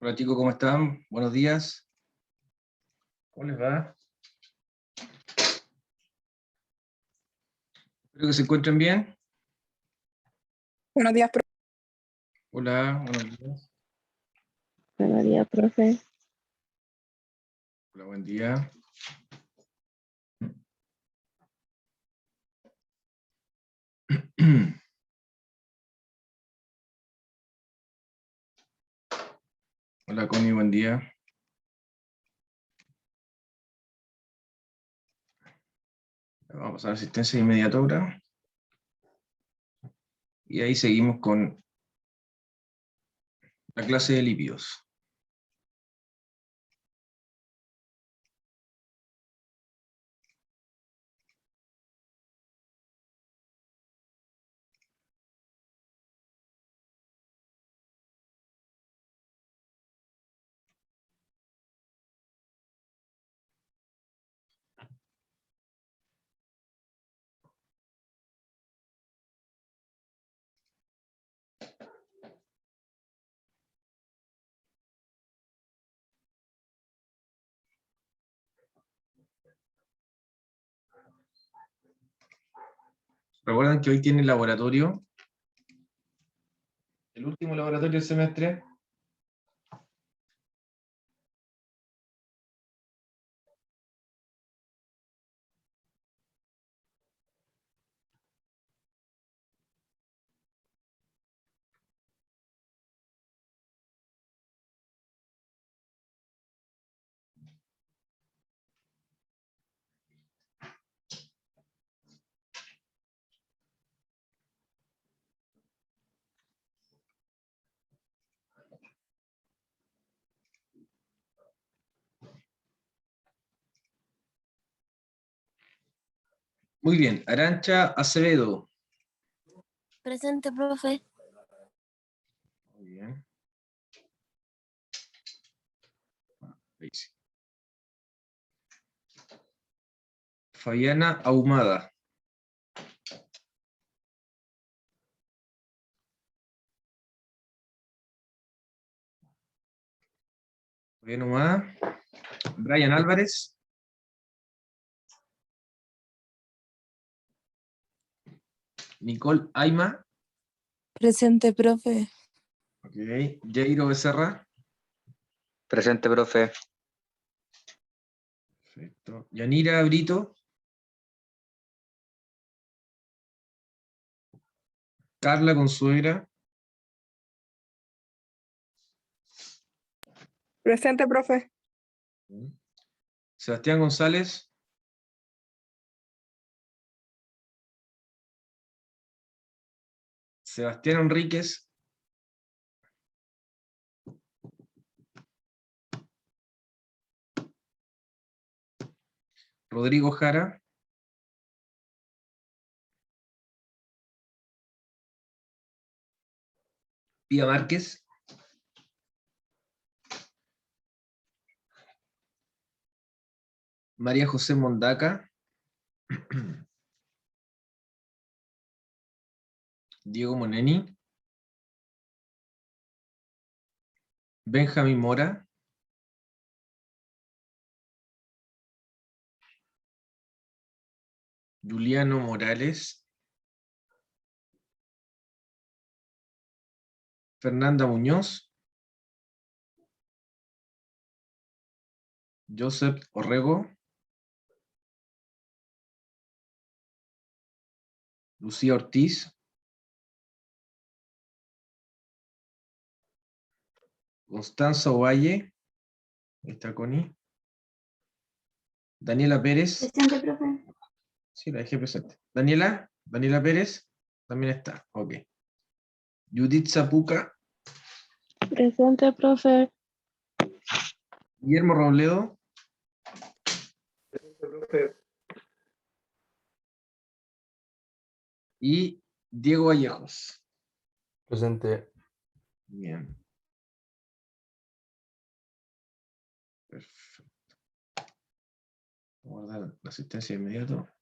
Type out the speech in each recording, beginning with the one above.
Hola chicos, ¿cómo están? Buenos días. ¿Cómo les va? Espero que se encuentren bien. Buenos días, profe. Hola, buenos días. Buenos días, profe. Hola, buen día. Hola Connie, buen día. Vamos a pasar a asistencia inmediata ahora. Y ahí seguimos con la clase de lípidos. ¿Recuerdan que hoy tiene laboratorio? El último laboratorio del semestre. Muy bien, Arancha Acevedo. Presente, profe. Muy bien. Ahí sí. Fabiana Ahumada. Fabiana Ahumada. Brian Álvarez. Nicole Aima. Presente, profe. Ok. Jairo Becerra. Presente, profe. Perfecto. Yanira Brito. Carla Consuegra. Presente, profe. Sebastián González. Sebastián Enríquez. Rodrigo Jara. Pía Márquez. María José Mondaca. Diego Moneni. Benjamín Mora. Juliano Morales. Fernanda Muñoz. Joseph Orrego. Lucía Ortiz. Constanza Ovalle. Ahí está Connie. Daniela Pérez. Presente, profe. Sí, la dejé presente. Daniela Pérez. También está. Ok. Judith Zapuca. Presente, profe. Guillermo Robledo. Y Diego Vallejos. Presente. Bien. Perfecto. Vamos a guardar la asistencia inmediata.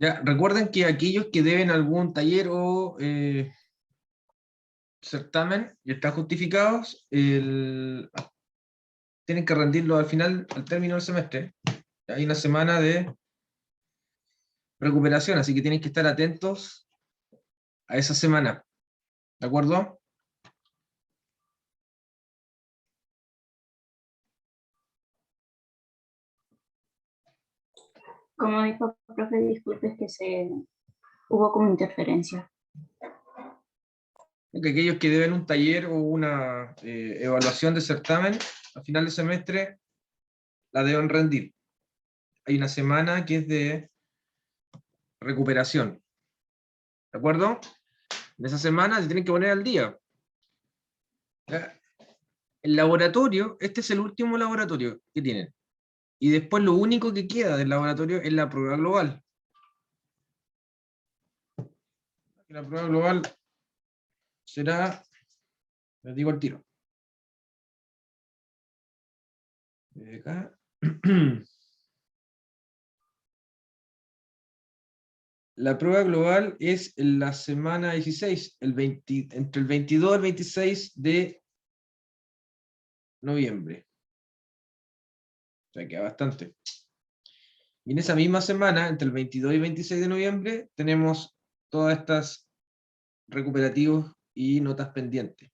Ya, recuerden que aquellos que deben algún taller o certamen y están justificados, tienen que rendirlo al final, al término del semestre. Hay una semana de recuperación, así que tienen que estar atentos a esa semana. ¿De acuerdo? Como dijo el profe, disculpe, es que hubo como interferencia. Que aquellos que deben un taller o una evaluación de certamen al final del semestre la deben rendir. Hay una semana que es de recuperación. ¿De acuerdo? En esa semana se tienen que poner al día. ¿Ya? El laboratorio, este es el último laboratorio que tienen. Y después lo único que queda del laboratorio es la prueba global. La prueba global será, les digo al tiro. Desde acá. La prueba global es en la semana 16, entre el 22 y el 26 de noviembre. O sea, queda bastante. Y en esa misma semana, entre el 22 y 26 de noviembre, tenemos todas estas recuperativos y notas pendientes,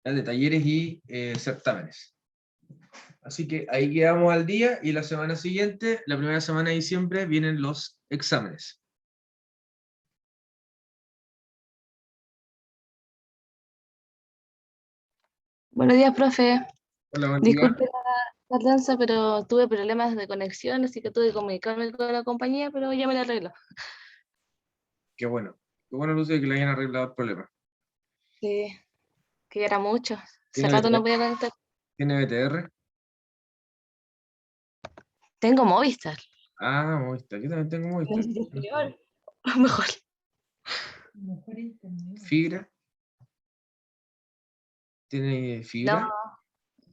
¿ya? De talleres y certámenes. Así que ahí quedamos al día, y la semana siguiente, la primera semana de diciembre, vienen los exámenes. Buenos días, profe. Hola, buen día. Disculpe la tardanza, pero tuve problemas de conexión, así que tuve que comunicarme con la compañía, pero ya me la arreglo. Qué bueno. Qué bueno, Lucio, que le hayan arreglado el problema. Sí, que ya era mucho. Hace ¿Tiene rato no BTR? podía conectar. ¿Tiene BTR? Tengo Movistar. Ah, Movistar. Yo también tengo Movistar. Necesito superior. Mejor. ¿Fibra? ¿Tiene No, fibra?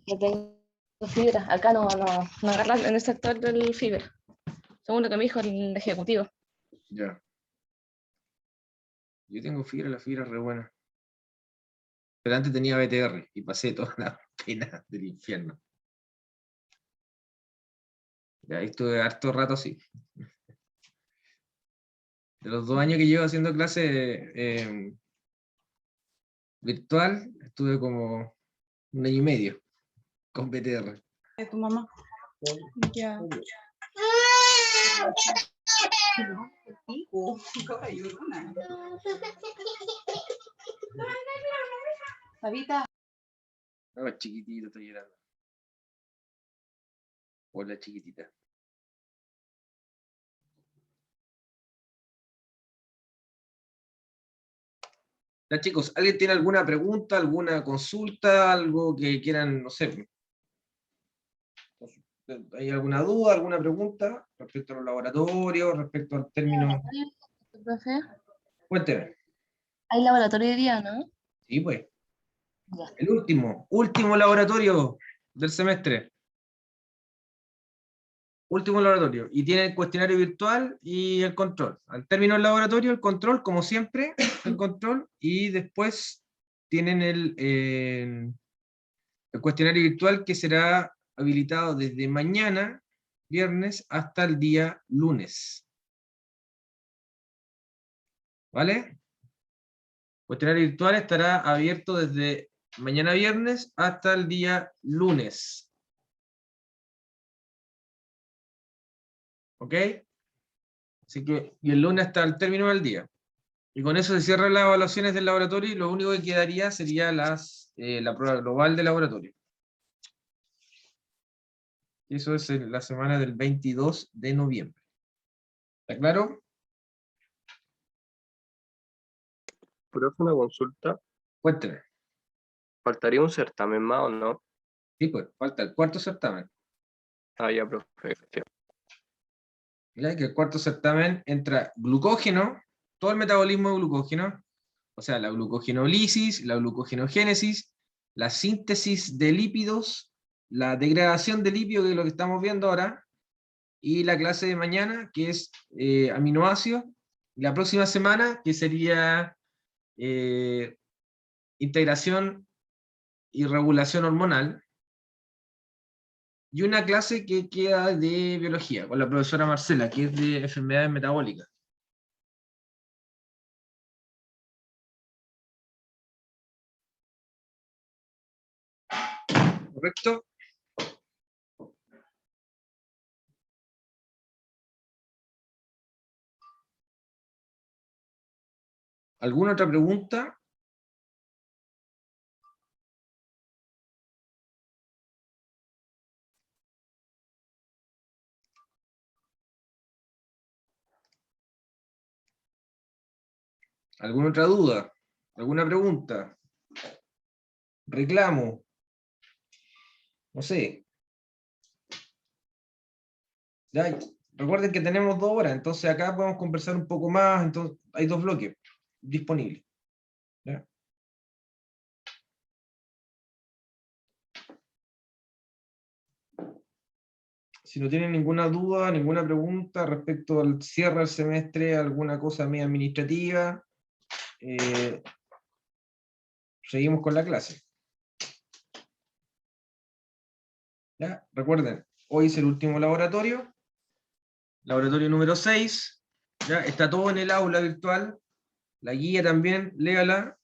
no tengo fibra. Acá no agarran en el sector del fibra. Según lo que me dijo el ejecutivo. Ya. Yo tengo fibra, la fibra es re buena. Pero antes tenía BTR y pasé toda la pena del infierno. Ya estuve harto rato así. De los 2 años que llevo haciendo clase virtual, estuve como 1 año y medio con BTR. ¿Tu mamá? Ya. Sabita. No, chiquitito, estoy llorando. Hola, chiquitita. Ya, chicos, ¿alguien tiene alguna pregunta, alguna consulta, algo que quieran, no sé? ¿Hay alguna duda, alguna pregunta respecto a los laboratorios, respecto al término? Profe, Cuénteme. hay laboratorio de día, ¿no? Sí, pues. Ya. El último laboratorio del semestre. Último laboratorio. Y tiene el cuestionario virtual y el control. Al término del laboratorio, el control, como siempre, el control, y después tienen el cuestionario virtual, que será habilitado desde mañana, viernes, hasta el día lunes. ¿Vale? El cuestionario virtual estará abierto desde mañana viernes hasta el día lunes. ¿Ok? Así que, y el lunes hasta el término del día. Y con eso se cierran las evaluaciones del laboratorio, y lo único que quedaría sería la prueba global de laboratorio. Eso es en la semana del 22 de noviembre. ¿Está claro? Profe, una consulta. Cuénteme. ¿Faltaría un certamen más o no? Sí, pues, falta el cuarto certamen. Ah, ya, profe. ¿Ya? Que el cuarto certamen entra glucógeno, todo el metabolismo de glucógeno, o sea, la glucogenólisis, la glucogenogénesis, la síntesis de lípidos, la degradación de lípidos, que es lo que estamos viendo ahora, y la clase de mañana, que es aminoácidos, la próxima semana, que sería integración y regulación hormonal, y una clase que queda de biología, con la profesora Marcela, que es de enfermedades metabólicas. ¿Correcto? ¿Alguna otra pregunta? ¿Alguna otra duda? ¿Alguna pregunta? ¿Reclamo? No sé. Ya, recuerden que tenemos 2 horas, entonces acá podemos conversar un poco más, entonces hay 2 bloques disponibles. ¿Ya? Si no tienen ninguna duda, ninguna pregunta respecto al cierre del semestre, alguna cosa media administrativa, seguimos con la clase. ¿Ya? Recuerden, hoy es el último laboratorio número 6, ¿ya? Está todo en el aula virtual, la guía también, léala.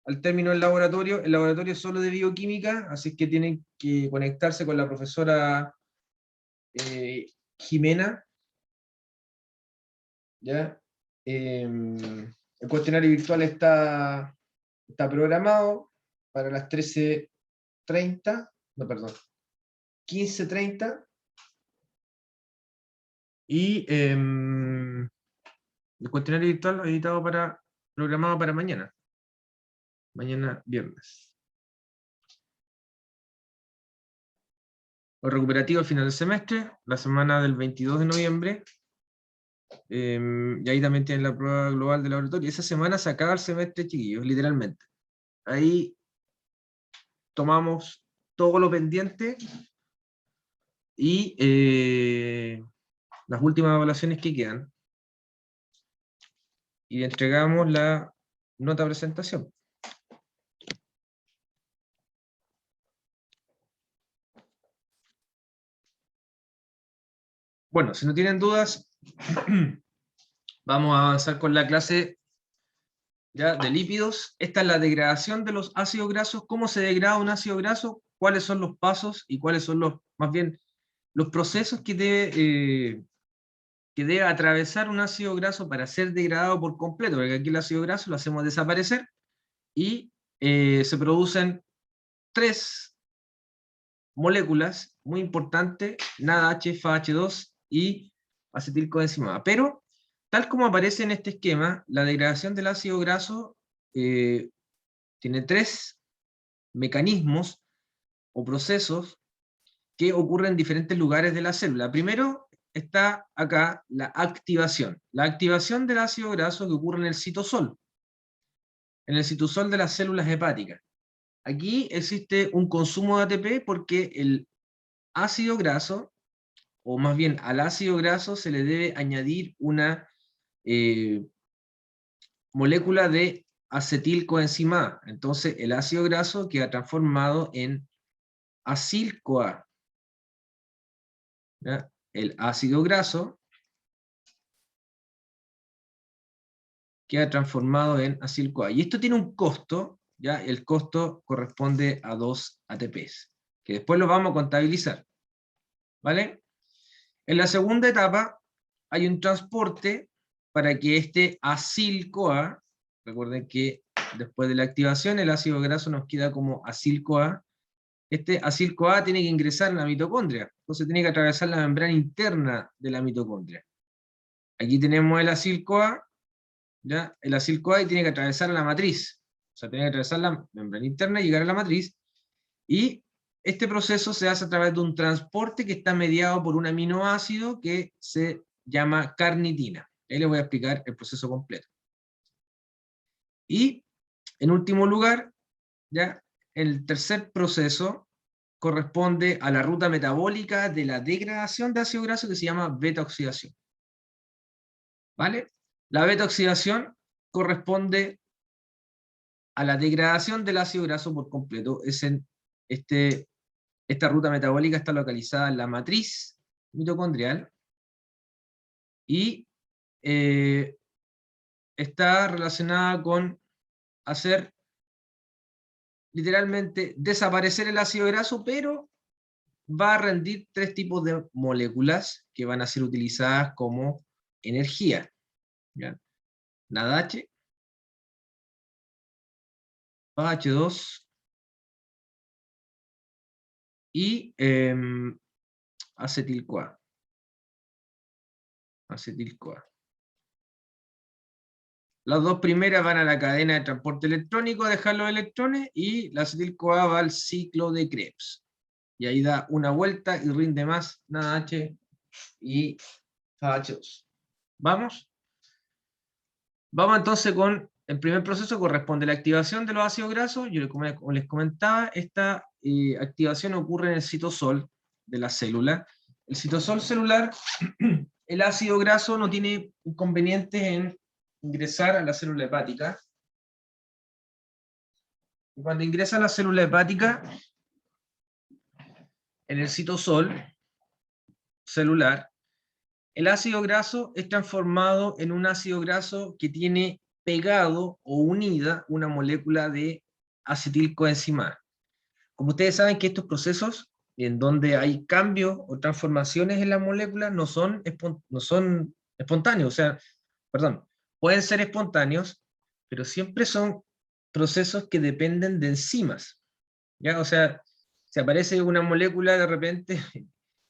Al término del laboratorio, el laboratorio es solo de bioquímica, así que tienen que conectarse con la profesora Jimena, ¿ya? El cuestionario virtual está programado para las 13:30, no, perdón, 15:30, y el cuestionario virtual editado programado para mañana viernes. El recuperativo al final del semestre, la semana del 22 de noviembre, y ahí también tienen la prueba global del laboratorio. Esa semana se acaba el semestre, chiquillos, literalmente. Ahí tomamos todo lo pendiente y las últimas evaluaciones que quedan, y entregamos la nota de presentación. Bueno, si no tienen dudas, vamos a avanzar con la clase ya de lípidos. Esta es la degradación de los ácidos grasos. ¿Cómo se degrada un ácido graso? ¿Cuáles son los pasos y cuáles son más bien, los procesos que debe atravesar un ácido graso para ser degradado por completo? Porque aquí el ácido graso lo hacemos desaparecer y se producen 3 moléculas muy importantes, NADH, FAH2 y acetilcoenzima. Pero, tal como aparece en este esquema, la degradación del ácido graso tiene 3 mecanismos o procesos que ocurren en diferentes lugares de la célula. Primero está acá la activación. La activación del ácido graso que ocurre en el citosol de las células hepáticas. Aquí existe un consumo de ATP porque el ácido graso, o más bien al ácido graso se le debe añadir una molécula de acetilcoenzima A. Entonces el ácido graso queda transformado en acil-CoA. ¿Ya? El ácido graso queda transformado en acil-CoA. Y esto tiene un costo, ¿ya? El costo corresponde a 2 ATPs, que después lo vamos a contabilizar. ¿Vale? En la segunda etapa hay un transporte para que este acil-CoA, recuerden que después de la activación el ácido graso nos queda como acil-CoA, este acil-CoA tiene que ingresar en la mitocondria, entonces tiene que atravesar la membrana interna de la mitocondria. Aquí tenemos el acil-CoA, ¿ya? El acil-CoA y tiene que atravesar la matriz, o sea, tiene que atravesar la membrana interna y llegar a la matriz, y este proceso se hace a través de un transporte que está mediado por un aminoácido que se llama carnitina. Ahí les voy a explicar el proceso completo. Y, en último lugar, ya el tercer proceso corresponde a la ruta metabólica de la degradación de ácido graso que se llama beta-oxidación. ¿Vale? La beta-oxidación corresponde a la degradación del ácido graso por completo. Esta ruta metabólica está localizada en la matriz mitocondrial y está relacionada con hacer literalmente desaparecer el ácido graso, pero va a rendir 3 tipos de moléculas que van a ser utilizadas como energía. ¿Ya? NADH, H2 y acetil-CoA. Las dos primeras van a la cadena de transporte electrónico a dejar los electrones, y la acetil-CoA va al ciclo de Krebs. Y ahí da una vuelta y rinde más NADH y H2. ¿Vamos? Vamos entonces con el primer proceso. Corresponde a la activación de los ácidos grasos. Yo como les comentaba, esta activación ocurre en el citosol de la célula. El citosol celular, el ácido graso no tiene inconvenientes en ingresar a la célula hepática. Y cuando ingresa a la célula hepática, en el citosol celular, el ácido graso es transformado en un ácido graso que tiene pegado o unida una molécula de acetilcoenzima. Como ustedes saben que estos procesos en donde hay cambios o transformaciones en la molécula no son espontáneos, o sea, perdón, pueden ser espontáneos, pero siempre son procesos que dependen de enzimas. ¿Ya? O sea, si aparece una molécula de repente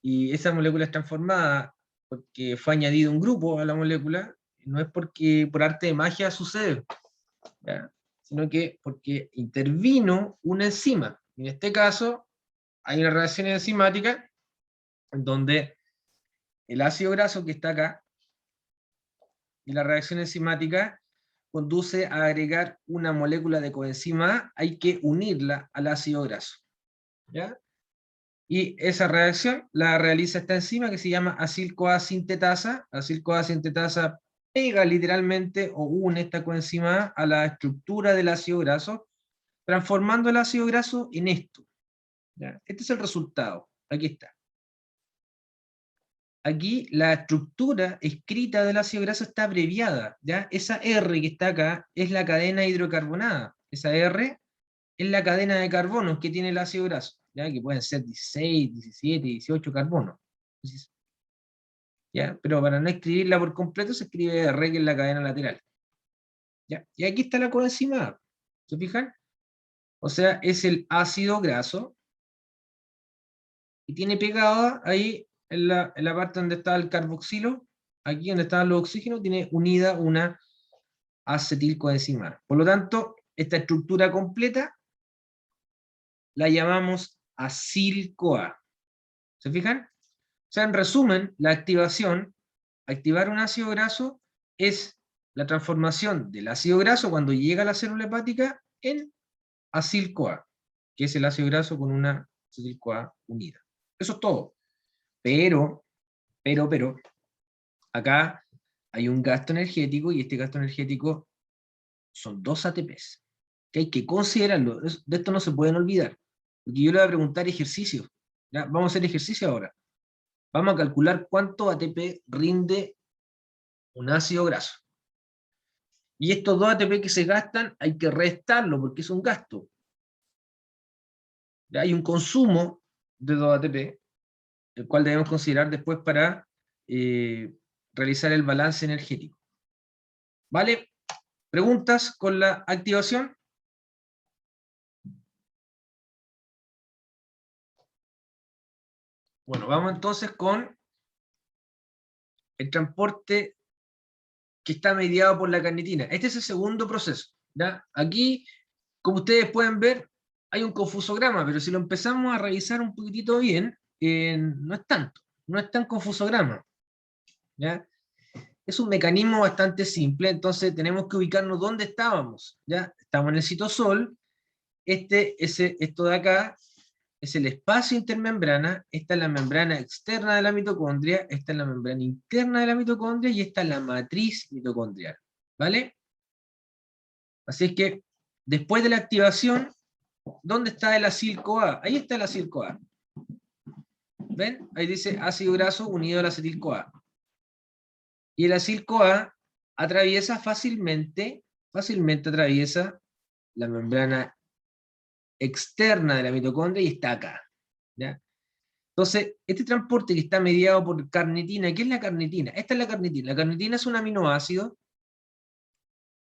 y esa molécula es transformada porque fue añadido un grupo a la molécula, no es porque por arte de magia sucede, ¿ya? Sino que porque intervino una enzima. En este caso, hay una reacción enzimática en donde el ácido graso que está acá y la reacción enzimática conduce a agregar una molécula de coenzima A, hay que unirla al ácido graso. ¿Ya? Y esa reacción la realiza esta enzima que se llama acil-CoA sintetasa. Acil-CoA sintetasa pega literalmente o une esta coenzima A a la estructura del ácido graso, transformando el ácido graso en esto. ¿Ya? Este es el resultado. Aquí está. Aquí la estructura escrita del ácido graso está abreviada. ¿Ya? Esa R que está acá es la cadena hidrocarbonada. Esa R es la cadena de carbonos que tiene el ácido graso, ¿ya? Que pueden ser 16, 17, 18 carbonos. ¿Ya? Pero para no escribirla por completo se escribe R, que es la cadena lateral. ¿Ya? Y aquí está la coenzima A. ¿Se fijan? O sea, es el ácido graso y tiene pegada ahí en la parte donde está el carboxilo, aquí donde están los oxígenos, tiene unida una acetilcoenzima A. Por lo tanto, esta estructura completa la llamamos acil-CoA. ¿Se fijan? O sea, en resumen, la activación, activar un ácido graso, es la transformación del ácido graso cuando llega a la célula hepática en acil-CoA, que es el ácido graso con una acetil-CoA unida. Eso es todo. Pero, acá hay un gasto energético, y este gasto energético son 2 ATPs, que hay que considerarlo. De esto no se pueden olvidar, porque yo le voy a preguntar ejercicio. ¿Ya? Vamos a hacer ejercicio ahora. Vamos a calcular cuánto ATP rinde un ácido graso. Y estos 2 ATP que se gastan hay que restarlo porque es un gasto. ¿Ya? Hay un consumo de 2 ATP, el cual debemos considerar después para realizar el balance energético. ¿Vale? ¿Preguntas con la activación? Bueno, vamos entonces con el transporte que está mediado por la carnitina. Este es el segundo proceso. ¿Ya? Aquí, como ustedes pueden ver, hay un confusograma, pero si lo empezamos a revisar un poquitito bien, no es tanto, no es tan confusograma. ¿Ya? Es un mecanismo bastante simple, entonces tenemos que ubicarnos dónde estábamos. ¿Ya? Estamos en el citosol, esto de acá es el espacio intermembrana, esta es la membrana externa de la mitocondria, esta es la membrana interna de la mitocondria, y esta es la matriz mitocondrial, ¿vale? Así es que, después de la activación, ¿dónde está el acil-CoA? Ahí está el acil-CoA. ¿Ven? Ahí dice ácido graso unido al acetil-CoA. Y el acil-CoA atraviesa fácilmente atraviesa la membrana externa de la mitocondria y está acá, ¿ya? Entonces, este transporte que está mediado por carnitina, ¿qué es la carnitina? Esta es la carnitina. La carnitina es un aminoácido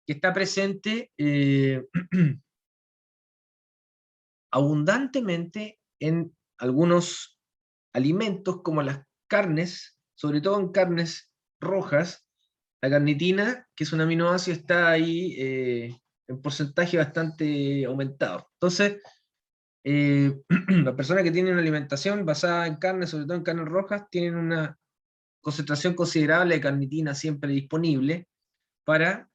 que está presente abundantemente en algunos alimentos como las carnes, sobre todo en carnes rojas. La carnitina, que es un aminoácido, está ahí en porcentaje bastante aumentado. Entonces, las personas que tienen una alimentación basada en carne, sobre todo en carnes rojas, tienen una concentración considerable de carnitina siempre disponible para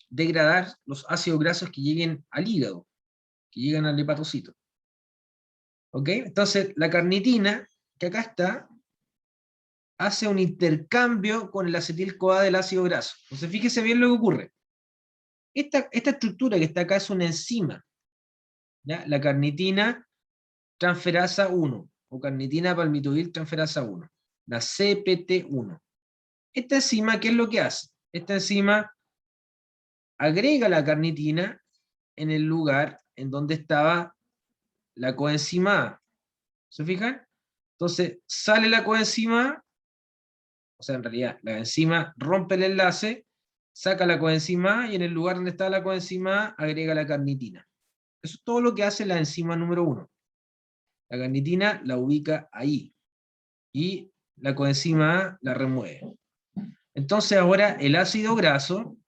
degradar los ácidos grasos que lleguen al hígado, que llegan al hepatocito. ¿Ok? Entonces, la carnitina, que acá está, hace un intercambio con el acetil-CoA del ácido graso. Entonces, fíjese bien lo que ocurre. Esta estructura que está acá es una enzima, ¿ya? La carnitina transferasa 1, o carnitina palmitoil transferasa 1, la CPT1. Esta enzima, ¿qué es lo que hace? Esta enzima agrega la carnitina en el lugar en donde estaba la coenzima A. ¿Se fijan? Entonces, sale la coenzima A, o sea, en realidad, la enzima rompe el enlace, saca la coenzima A, y en el lugar donde está la coenzima A, agrega la carnitina. Eso es todo lo que hace la enzima número 1. La carnitina la ubica ahí, y la coenzima A la remueve. Entonces ahora el ácido graso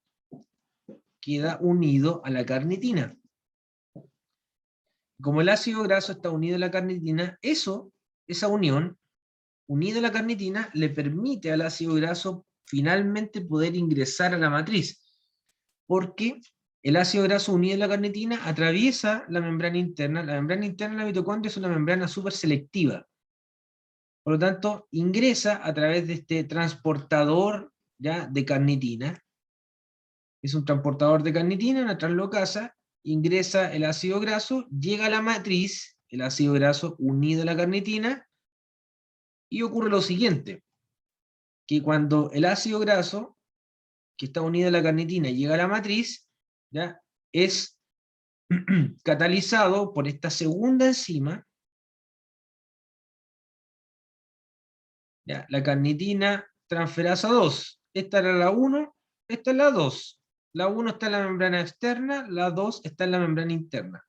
queda unido a la carnitina. Como el ácido graso está unido a la carnitina, esa unión, unido a la carnitina, le permite al ácido graso finalmente poder ingresar a la matriz, porque el ácido graso unido a la carnitina atraviesa la membrana interna. La membrana interna de la mitocondria es una membrana súper selectiva. Por lo tanto, ingresa a través de este transportador, ¿ya?, de carnitina. Es un transportador de carnitina, una translocasa, ingresa el ácido graso, llega a la matriz, el ácido graso unido a la carnitina, y ocurre lo siguiente, que cuando el ácido graso, que está unido a la carnitina, llega a la matriz, ¿ya?, es catalizado por esta segunda enzima, ¿ya?, la carnitina transferasa 2. Esta era la 1, esta es la 2. La 1 está en la membrana externa, la 2 está en la membrana interna.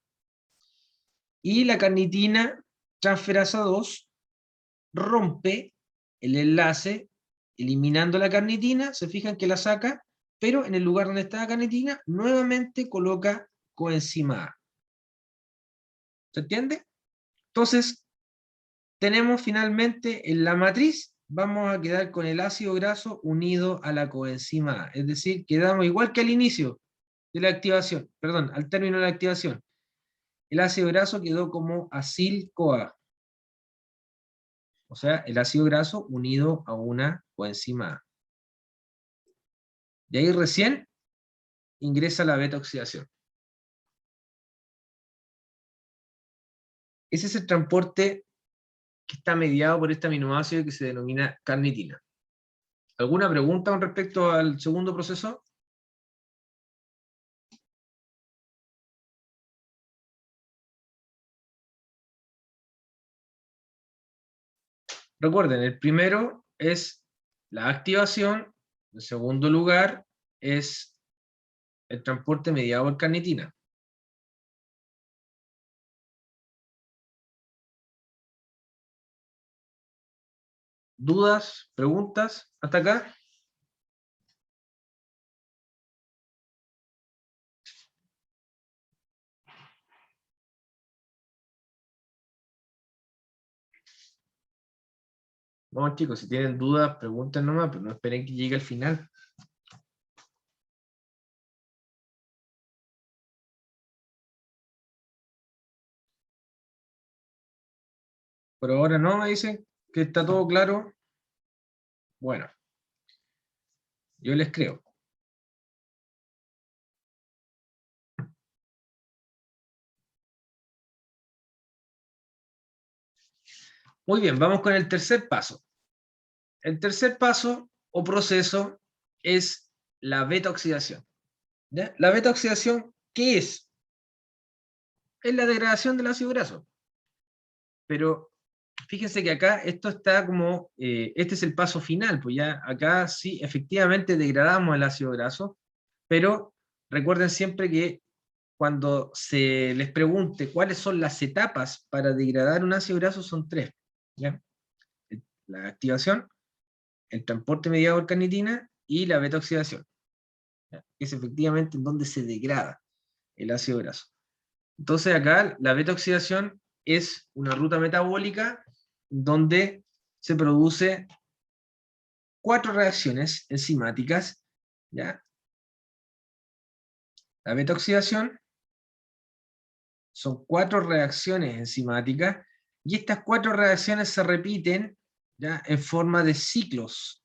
Y la carnitina transferasa 2 rompe el enlace, eliminando la carnitina, se fijan que la saca, pero en el lugar donde está la carnitina, nuevamente coloca coenzima A. ¿Se entiende? Entonces, tenemos finalmente en la matriz, vamos a quedar con el ácido graso unido a la coenzima A. Es decir, quedamos igual que al inicio de la activación, perdón, al término de la activación. El ácido graso quedó como acil-CoA. O sea, el ácido graso unido a una coenzima A. Y ahí recién ingresa la beta-oxidación. Ese es el transporte que está mediado por este aminoácido que se denomina carnitina. ¿Alguna pregunta con respecto al segundo proceso? Recuerden, el primero es la activación, el segundo lugar es el transporte mediado por carnitina. ¿Dudas? ¿Preguntas? ¿Hasta acá? Vamos, chicos, si tienen dudas, pregunten nomás, pero no esperen que llegue al final. Por ahora no, me dicen que está todo claro. Bueno, yo les creo. Muy bien, vamos con el tercer paso. El tercer paso o proceso es la beta-oxidación. ¿Ya? La beta-oxidación, ¿qué es? Es la degradación del ácido graso. Pero fíjense que acá esto está como, este es el paso final, pues ya acá sí efectivamente degradamos el ácido graso, pero recuerden siempre que cuando se les pregunte cuáles son las etapas para degradar un ácido graso son tres, ¿ya? La activación, el transporte mediado por carnitina y la beta-oxidación, ¿ya? Es efectivamente en donde se degrada el ácido graso. Entonces acá la beta-oxidación es una ruta metabólica donde se produce 4 reacciones enzimáticas, ¿ya? La beta-oxidación son 4 reacciones enzimáticas y estas 4 reacciones se repiten, ¿ya? En forma de ciclos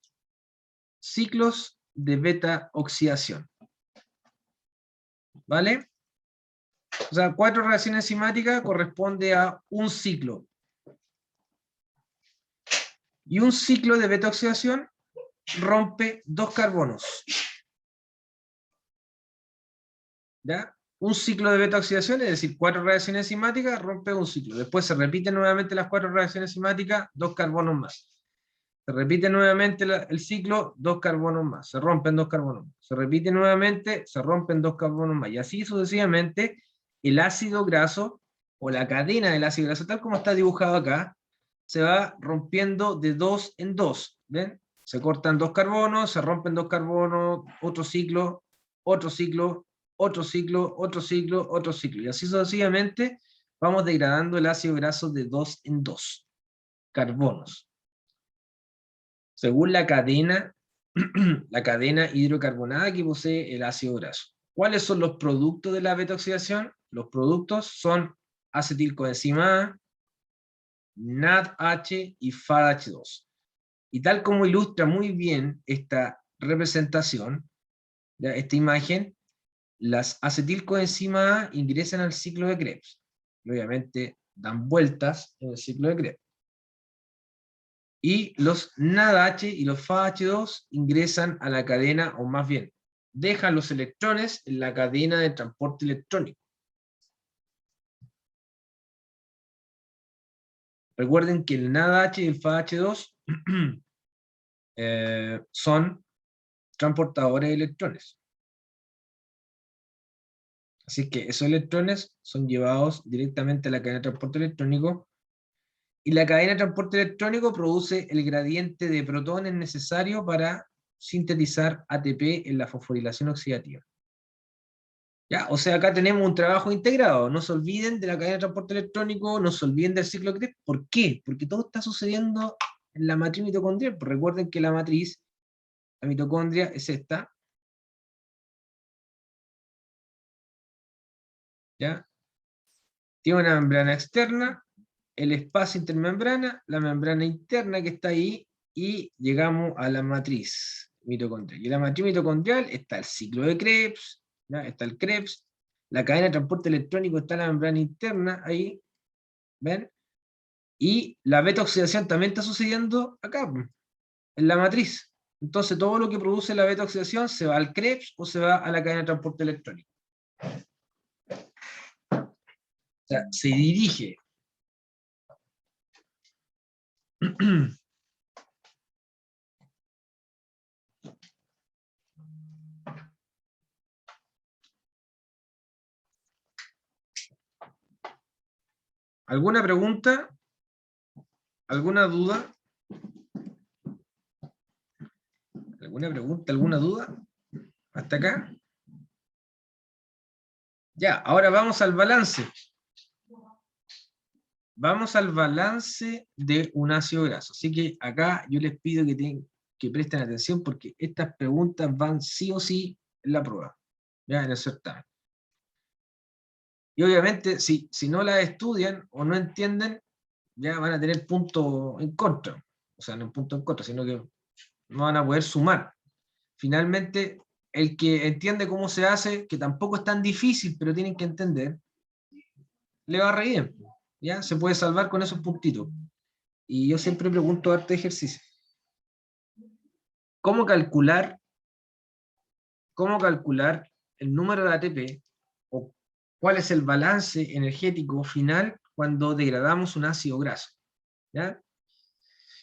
de beta-oxidación, ¿vale? O sea, 4 reacciones enzimáticas corresponde a un ciclo. Y un ciclo de beta-oxidación rompe 2 carbonos. ¿Ya? Un ciclo de beta-oxidación, es decir, 4 reacciones enzimáticas, rompe un ciclo. Después se repiten nuevamente las 4 reacciones enzimáticas, 2 carbonos más. Se repite nuevamente el ciclo, 2 carbonos más. Se rompen 2 carbonos más. Se repite nuevamente, se rompen 2 carbonos más. Y así sucesivamente, el ácido graso, o la cadena del ácido graso, tal como está dibujado acá, se va rompiendo de 2 en 2. ¿Ven? Se cortan 2 carbonos, se rompen 2 carbonos, otro ciclo, otro ciclo, otro ciclo, otro ciclo, otro ciclo. Y así sucesivamente vamos degradando el ácido graso de 2 en 2 carbonos. Según la cadena hidrocarbonada que posee el ácido graso. ¿Cuáles son los productos de la beta-oxidación? Los productos son acetilcoenzima A, NADH y FADH2. Y tal como ilustra muy bien esta representación, ¿ya? Esta imagen, las acetilcoenzima A ingresan al ciclo de Krebs. Y obviamente dan vueltas en el ciclo de Krebs. Y los NADH y los FADH2 ingresan a la cadena, o más bien, dejan los electrones en la cadena de transporte electrónico. Recuerden que el NADH y el FADH2 son transportadores de electrones. Así que esos electrones son llevados directamente a la cadena de transporte electrónico, y la cadena de transporte electrónico produce el gradiente de protones necesario para sintetizar ATP en la fosforilación oxidativa. ¿Ya? O sea, acá tenemos un trabajo integrado. No se olviden de la cadena de transporte electrónico, no se olviden del ciclo Krebs. ¿Por qué? Porque todo está sucediendo en la matriz mitocondrial. Pues recuerden que la matriz, la mitocondria, es esta. ¿Ya? Tiene una membrana externa, el espacio intermembrana, la membrana interna que está ahí, y llegamos a la matriz mitocondrial. Y en la matriz mitocondrial está el ciclo de Krebs, ¿ya? Está el Krebs, la cadena de transporte electrónico está en la membrana interna, ahí, ¿ven? Y la beta-oxidación también está sucediendo acá, en la matriz. Entonces todo lo que produce la beta-oxidación se va al Krebs o se va a la cadena de transporte electrónico. O sea, se dirige. ¿Alguna pregunta? ¿Alguna duda? ¿Alguna pregunta? ¿Alguna duda? ¿Hasta acá? Ya, ahora vamos al balance. Vamos al balance de un ácido graso. Así que acá yo les pido que presten atención, porque estas preguntas van sí o sí en la prueba, ya en el certamen. Y obviamente, si no las estudian o no entienden, ya van a tener punto en contra. O sea, no un punto en contra, sino que no van a poder sumar. Finalmente, el que entiende cómo se hace, que tampoco es tan difícil, pero tienen que entender, le va re bien. ¿Ya? Se puede salvar con esos puntitos. Y yo siempre pregunto harto ejercicio. ¿Cómo calcular el número de ATP o cuál es el balance energético final cuando degradamos un ácido graso? ¿Ya?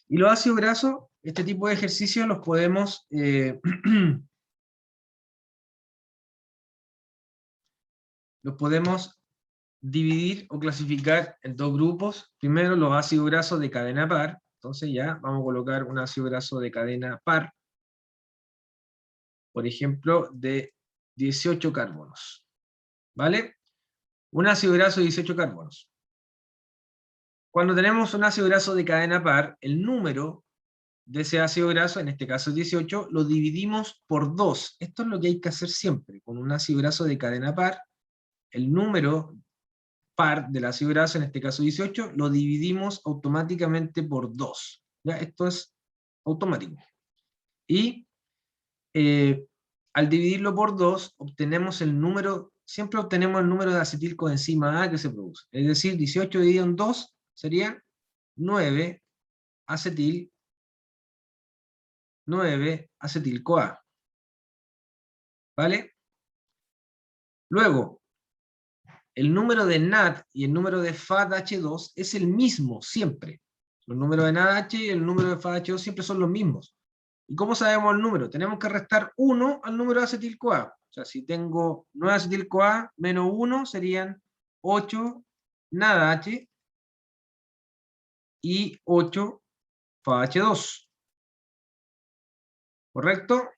Y los ácidos grasos, este tipo de ejercicios los podemos dividir o clasificar en dos grupos. Primero, los ácidos grasos de cadena par. Entonces ya vamos a colocar un ácido graso de cadena par, por ejemplo, de 18 carbonos. ¿Vale? Un ácido graso de 18 carbonos. Cuando tenemos un ácido graso de cadena par, el número de ese ácido graso, en este caso 18, lo dividimos por 2. Esto es lo que hay que hacer siempre. Con un ácido graso de cadena par, el número par del ácido graso, en este caso 18, lo dividimos automáticamente por 2. ¿Ya? Esto es automático. Y al dividirlo por 2, obtenemos el número, siempre obtenemos el número de acetilcoenzima A que se produce. Es decir, 18 dividido en 2 sería 9 acetil-CoA. ¿Vale? Luego, el número de NAD y el número de FADH2 es el mismo siempre. Los números de NADH y el número de FADH2 siempre son los mismos. ¿Y cómo sabemos el número? Tenemos que restar 1 al número de acetil-CoA. O sea, si tengo 9 acetil-CoA menos 1 serían 8 NADH y 8 FADH2. ¿Correcto?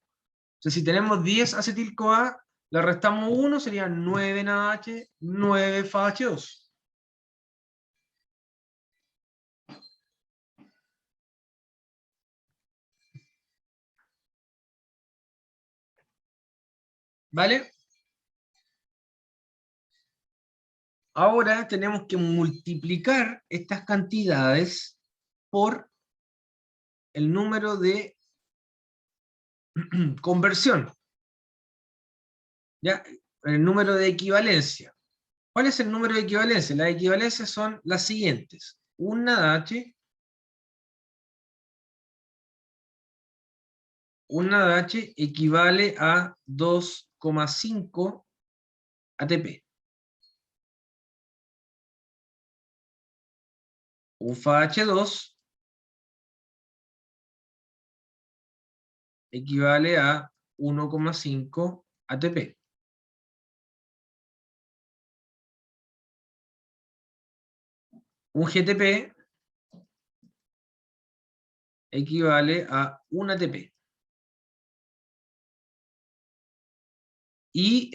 Entonces, si tenemos 10 acetil-CoA, le restamos 1, serían 9 NaDH, 9 FADH2. ¿Vale? Ahora tenemos que multiplicar estas cantidades por el número de conversión. ¿Ya? El número de equivalencia. ¿Cuál es el número de equivalencia? Las equivalencias son las siguientes. Un NaDH equivale a 2,5 ATP. Un FAH2 equivale a 1,5 ATP. Un GTP equivale a 1 ATP. Y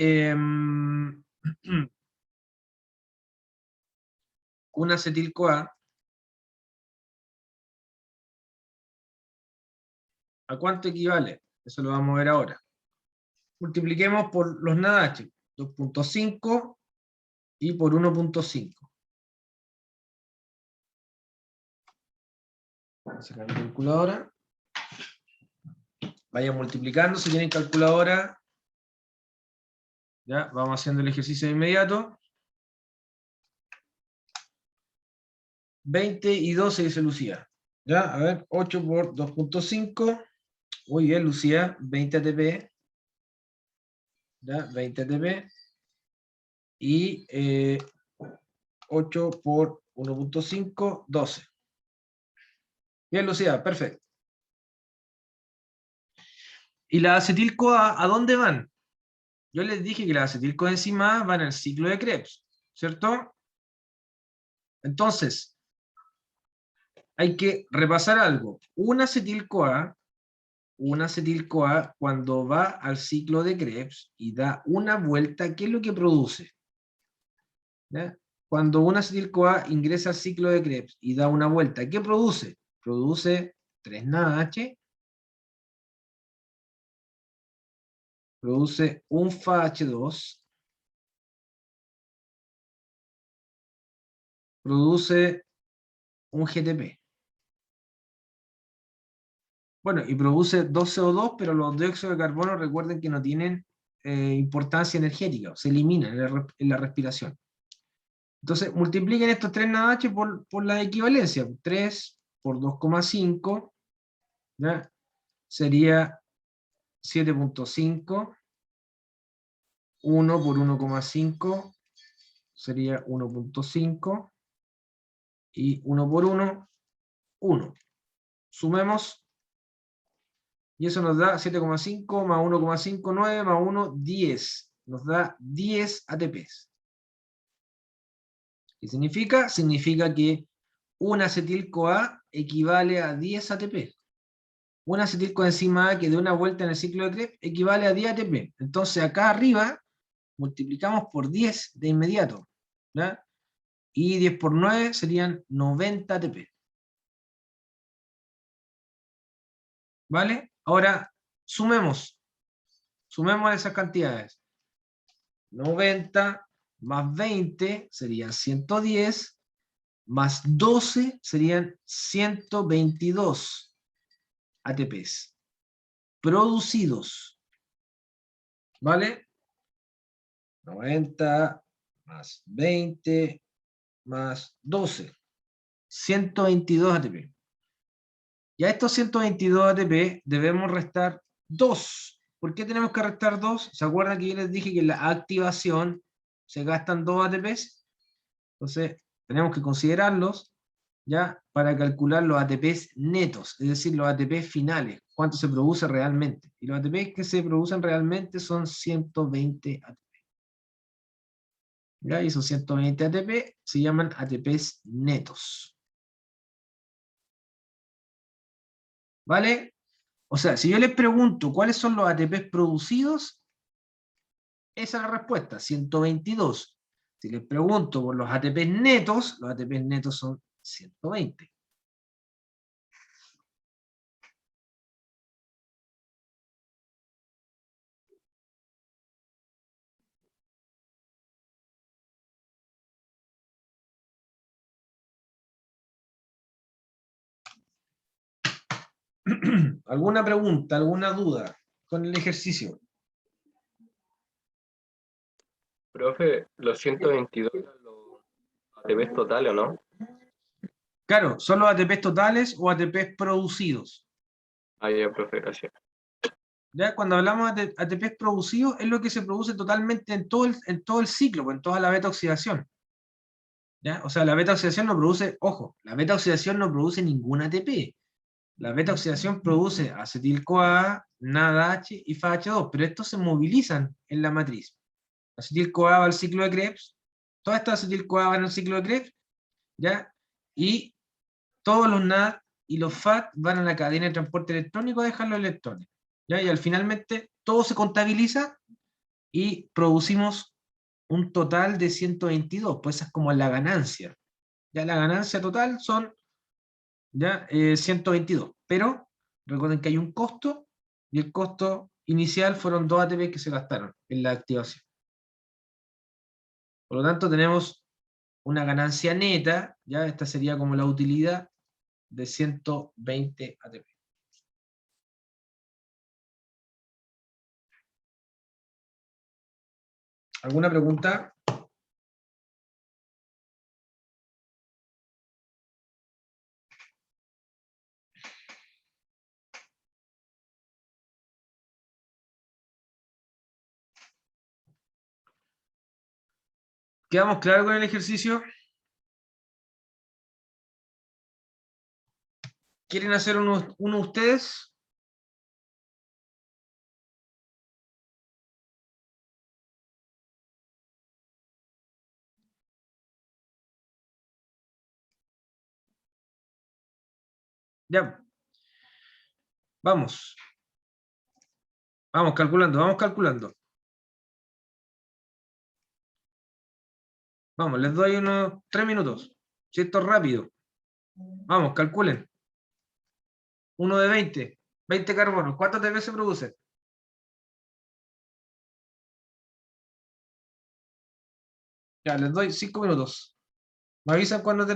un acetil-CoA, ¿a cuánto equivale? Eso lo vamos a ver ahora. Multipliquemos por los NaDH, 2,5 y por 1,5. Voy a sacar mi calculadora. Vayan multiplicando si tienen calculadora. Ya, vamos haciendo el ejercicio de inmediato. 20 y 12 dice Lucía. Ya, a ver, 8 por 2,5. Muy bien, Lucía, 20 ATP. Ya, 20 ATP. Y 8 por 1,5, 12. Bien, Lucía, perfecto. ¿Y la acetil-CoA a dónde van? Yo les dije que la acetilcoenzima A van al ciclo de Krebs, ¿cierto? Entonces, hay que repasar algo. Una acetil-CoA cuando va al ciclo de Krebs y da una vuelta, ¿qué es lo que produce? ¿Ya? Cuando una acetil-CoA ingresa al ciclo de Krebs y da una vuelta, ¿qué produce? Produce 3 NaDH, produce un FAH2, produce un GTP. Bueno, y produce 2 CO2, pero los dióxidos de carbono recuerden que no tienen importancia energética, se eliminan en la respiración. Entonces, multipliquen estos 3 NaOH por la equivalencia. 3 por 2,5, ¿ya? Sería 7,5. 1 por 1,5 sería 1,5. Y 1 por 1, 1. Sumemos. Y eso nos da 7,5 más 1,5, 9 más 1, 10. Nos da 10 ATPs. ¿Qué significa? Significa que un acetil-CoA equivale a 10 ATP. Un acetilcoenzima A que de una vuelta en el ciclo de Krebs equivale a 10 ATP. Entonces acá arriba multiplicamos por 10 de inmediato, ¿ya? Y 10 por 9 serían 90 ATP. ¿Vale? Ahora sumemos esas cantidades. 90 más 20 serían 110, más 12 serían 122 ATPs producidos. ¿Vale? 90 más 20 más 12. 122 ATP. Y a estos 122 ATP debemos restar 2. ¿Por qué tenemos que restar 2? ¿Se acuerdan que yo les dije que en la activación se gastan 2 ATPs? Entonces, tenemos que considerarlos ya para calcular los ATPs netos, es decir, los ATPs finales, cuánto se produce realmente. Y los ATPs que se producen realmente son 120 ATP. ¿Ya? Y esos 120 ATP se llaman ATPs netos. ¿Vale? O sea, si yo les pregunto cuáles son los ATPs producidos, esa es la respuesta, 122. Si les pregunto por los ATPs netos son 120. ¿Alguna pregunta, alguna duda con el ejercicio? Profe, los 122 eran los ATPs totales, ¿o no? Claro, ¿son los ATPs totales o ATPs producidos? Ah, ya, profe, gracias. ¿Ya? Cuando hablamos de ATPs producidos, es lo que se produce totalmente en todo el ciclo, en toda la beta oxidación. ¿Ya? O sea, la beta oxidación no produce, ojo, la beta oxidación no produce ningún ATP. La beta oxidación produce acetil-CoA, NADH y FAH2, pero estos se movilizan en la matriz. Acetil-CoA va al ciclo de Krebs, todas estas acetil-CoA van al ciclo de Krebs, ¿ya? Y todos los NAD y los FAT van a la cadena de transporte electrónico a dejar los electrones, ¿ya? Y al finalmente todo se contabiliza y producimos un total de 122, pues esa es como la ganancia. Ya la ganancia total son ya 122, pero recuerden que hay un costo, y el costo inicial fueron 2 ATP que se gastaron en la activación. Por lo tanto, tenemos una ganancia neta, ya esta sería como la utilidad de 120 ATP. ¿Alguna pregunta? ¿Quedamos claros con el ejercicio? ¿Quieren hacer uno ustedes? Ya. Vamos. Vamos calculando, vamos calculando. Vamos, les doy unos 3 minutos. Si esto es rápido. Vamos, calculen. 1 de 20. 20 carbonos. ¿Cuántos ATP se producen? Ya, les doy 5 minutos. Me avisan cuando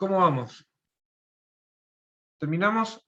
¿Cómo vamos? ¿Terminamos?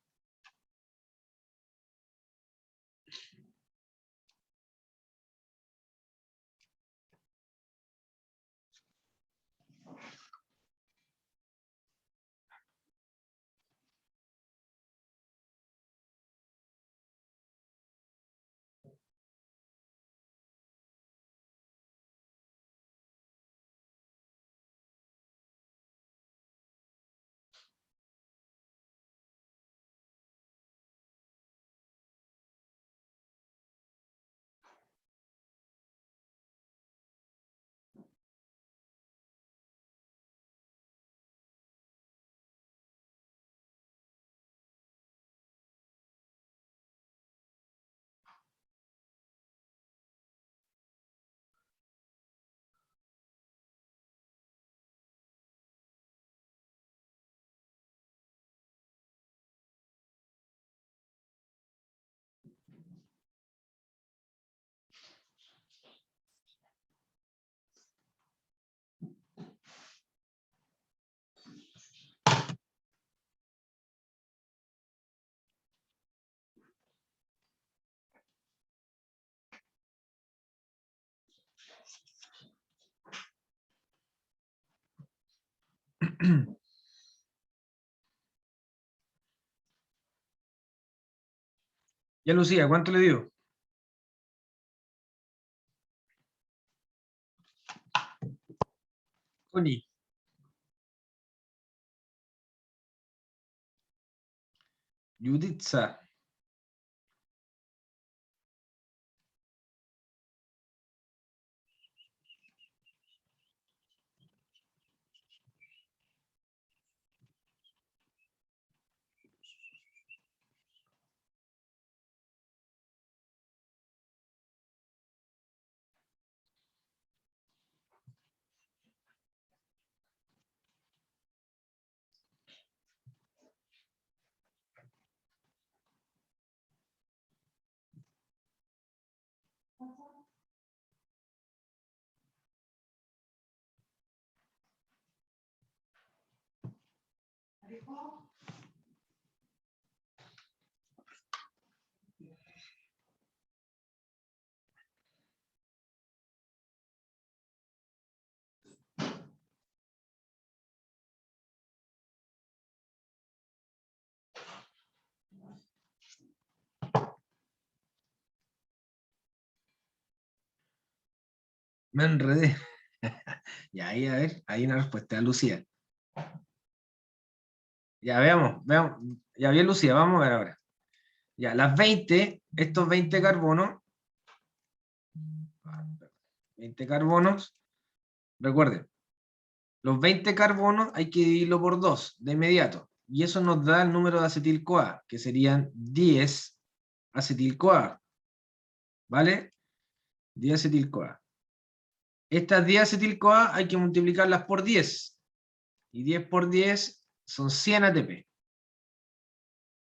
Ya, Lucía, ¿cuánto le dio? Connie. Juditza. Me enredé. Ya, ahí, a ver, hay una respuesta, Lucía. Ya, veamos. Ya bien, Lucía, vamos a ver ahora. Ya, las 20, estos 20 carbonos, 20 carbonos, recuerden, los 20 carbonos hay que dividirlo por 2 de inmediato. Y eso nos da el número de acetil-CoA, que serían 10 acetil-CoA. ¿Vale? 10 acetil-CoA. Estas 10 acetil-CoA hay que multiplicarlas por 10. Y 10 por 10 son 100 ATP.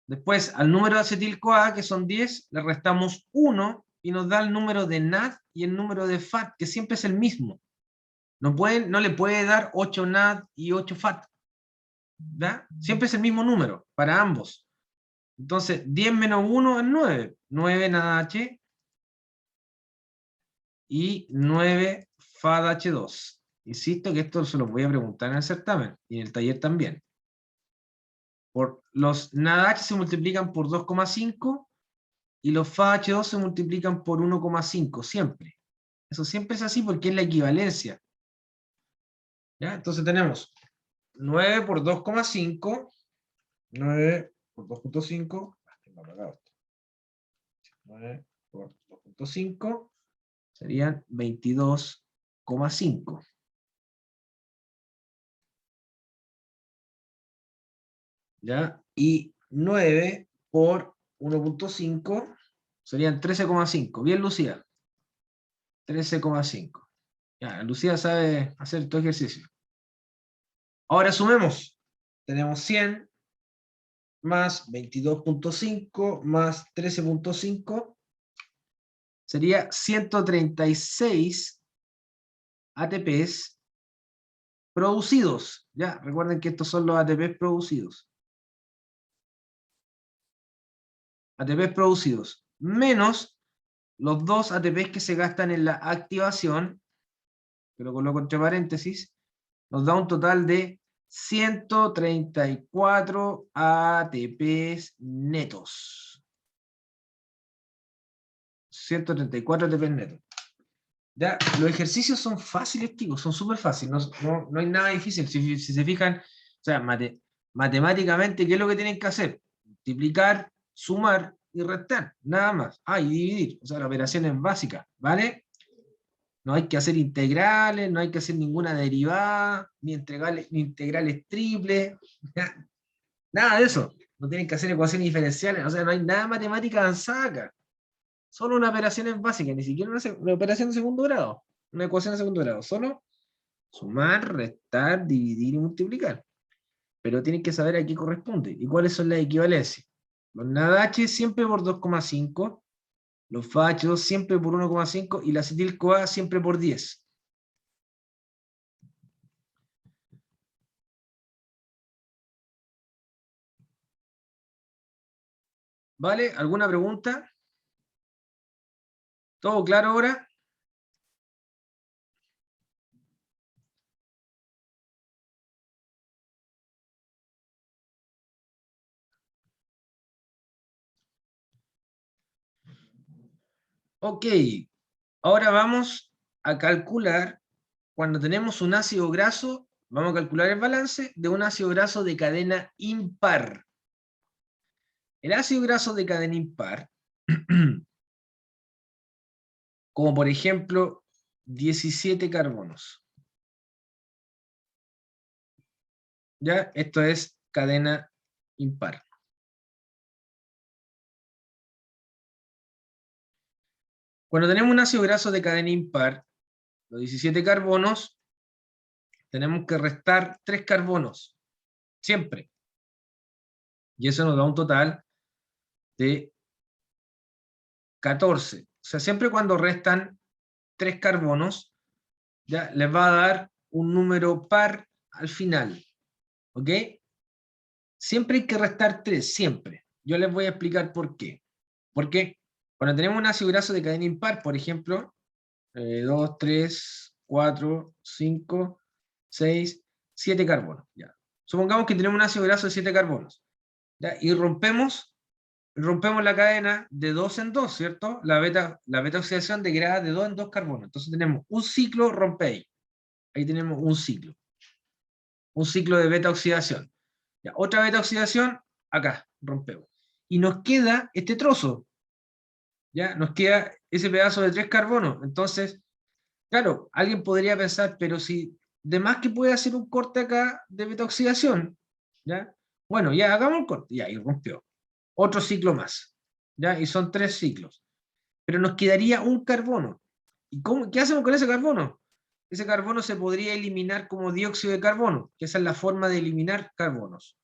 Después, al número de acetil-CoA, que son 10, le restamos 1 y nos da el número de NAD y el número de FAT, que siempre es el mismo. No le puede dar 8 NAD y 8 FAT. ¿Ya? Siempre es el mismo número para ambos. Entonces, 10 menos 1 es 9. 9 NADH y 9 FADH2. Insisto que esto se lo voy a preguntar en el certamen y en el taller también. Los NADH se multiplican por 2,5 y los FADH2 se multiplican por 1,5 siempre. Eso siempre es así porque es la equivalencia. ¿Ya? Entonces tenemos 9 por 2,5, 9 por 2,5, 9 por 2,5 serían 22,5. ¿Ya? Y 9 por 1,5 serían 13,5. Bien, Lucía. 13,5. Ya, Lucía sabe hacer tu ejercicio. Ahora sumemos. Tenemos 100 más 22,5 más 13,5 sería 136 ATPs producidos. Ya, recuerden que estos son los ATPs producidos. ATPs producidos, menos los 2 ATPs que se gastan en la activación, que lo coloco entre paréntesis, nos da un total de 134 ATPs netos. 134 ATPs netos. Ya, los ejercicios son fáciles, chicos, son súper fáciles, no hay nada difícil. Si se fijan, o sea, matemáticamente, ¿qué es lo que tienen que hacer? Multiplicar, sumar y restar, nada más. Y dividir, o sea, la operación es básica, ¿vale? No hay que hacer integrales, no hay que hacer ninguna derivada, ni integrales triples, nada de eso. No tienen que hacer ecuaciones diferenciales, o sea, no hay nada matemática avanzada acá. Solo una operación es básica, ni siquiera una operación de segundo grado, una ecuación de segundo grado, solo sumar, restar, dividir y multiplicar. Pero tienen que saber a qué corresponde y cuáles son las equivalencias. Los NADH siempre por 2,5, los FH2 siempre por 1,5 y la acetil-CoA siempre por 10. ¿Vale? ¿Alguna pregunta? ¿Todo claro ahora? Ok, ahora vamos a calcular, cuando tenemos un ácido graso, vamos a calcular el balance de un ácido graso de cadena impar. El ácido graso de cadena impar, como por ejemplo 17 carbonos. ¿Ya? Esto es cadena impar. Cuando tenemos un ácido graso de cadena impar, los 17 carbonos, tenemos que restar 3 carbonos, siempre. Y eso nos da un total de 14. O sea, siempre cuando restan 3 carbonos, ya les va a dar un número par al final. ¿Ok? Siempre hay que restar 3, siempre. Yo les voy a explicar por qué. Porque cuando tenemos un ácido graso de cadena impar, por ejemplo, 2, 3, 4, 5, 6, 7 carbonos. Ya. Supongamos que tenemos un ácido graso de 7 carbonos. ¿Ya? Y rompemos la cadena de 2 en 2, ¿cierto? La beta oxidación degrada de 2 en 2 carbonos. Entonces tenemos un ciclo, rompe ahí. Ahí tenemos un ciclo. Un ciclo de beta oxidación. Ya, otra beta oxidación, acá, rompemos. Y nos queda este trozo. ¿Ya? Nos queda ese pedazo de 3 carbonos. Entonces, claro, alguien podría pensar, pero si de más que puede hacer un corte acá de beta oxidación, ¿ya? Bueno, ya hagamos el corte, ya, y rompió. Otro ciclo más, ¿ya? Y son 3 ciclos. Pero nos quedaría un carbono. ¿Y qué hacemos con ese carbono? Ese carbono se podría eliminar como dióxido de carbono, que esa es la forma de eliminar carbonos,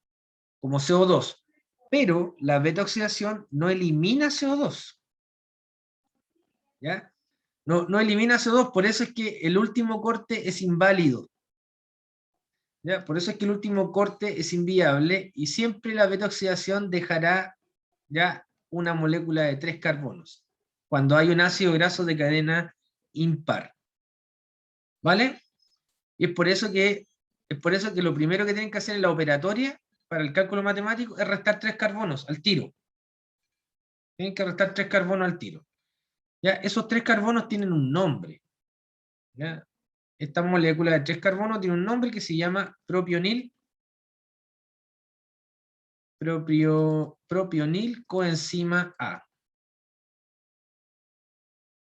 como CO2. Pero la beta oxidación no elimina CO2. ¿Ya? No elimina CO2, por eso es que el último corte es inválido. ¿Ya? Por eso es que el último corte es inviable y siempre la beta oxidación dejará ya una molécula de 3 carbonos, cuando hay un ácido graso de cadena impar. ¿Vale? Y es por eso que lo primero que tienen que hacer en la operatoria para el cálculo matemático es restar 3 carbonos al tiro. Tienen que restar 3 carbonos al tiro. ¿Ya? Esos 3 carbonos tienen un nombre. ¿Ya? Esta molécula de 3 carbonos tiene un nombre que se llama propionil coenzima A.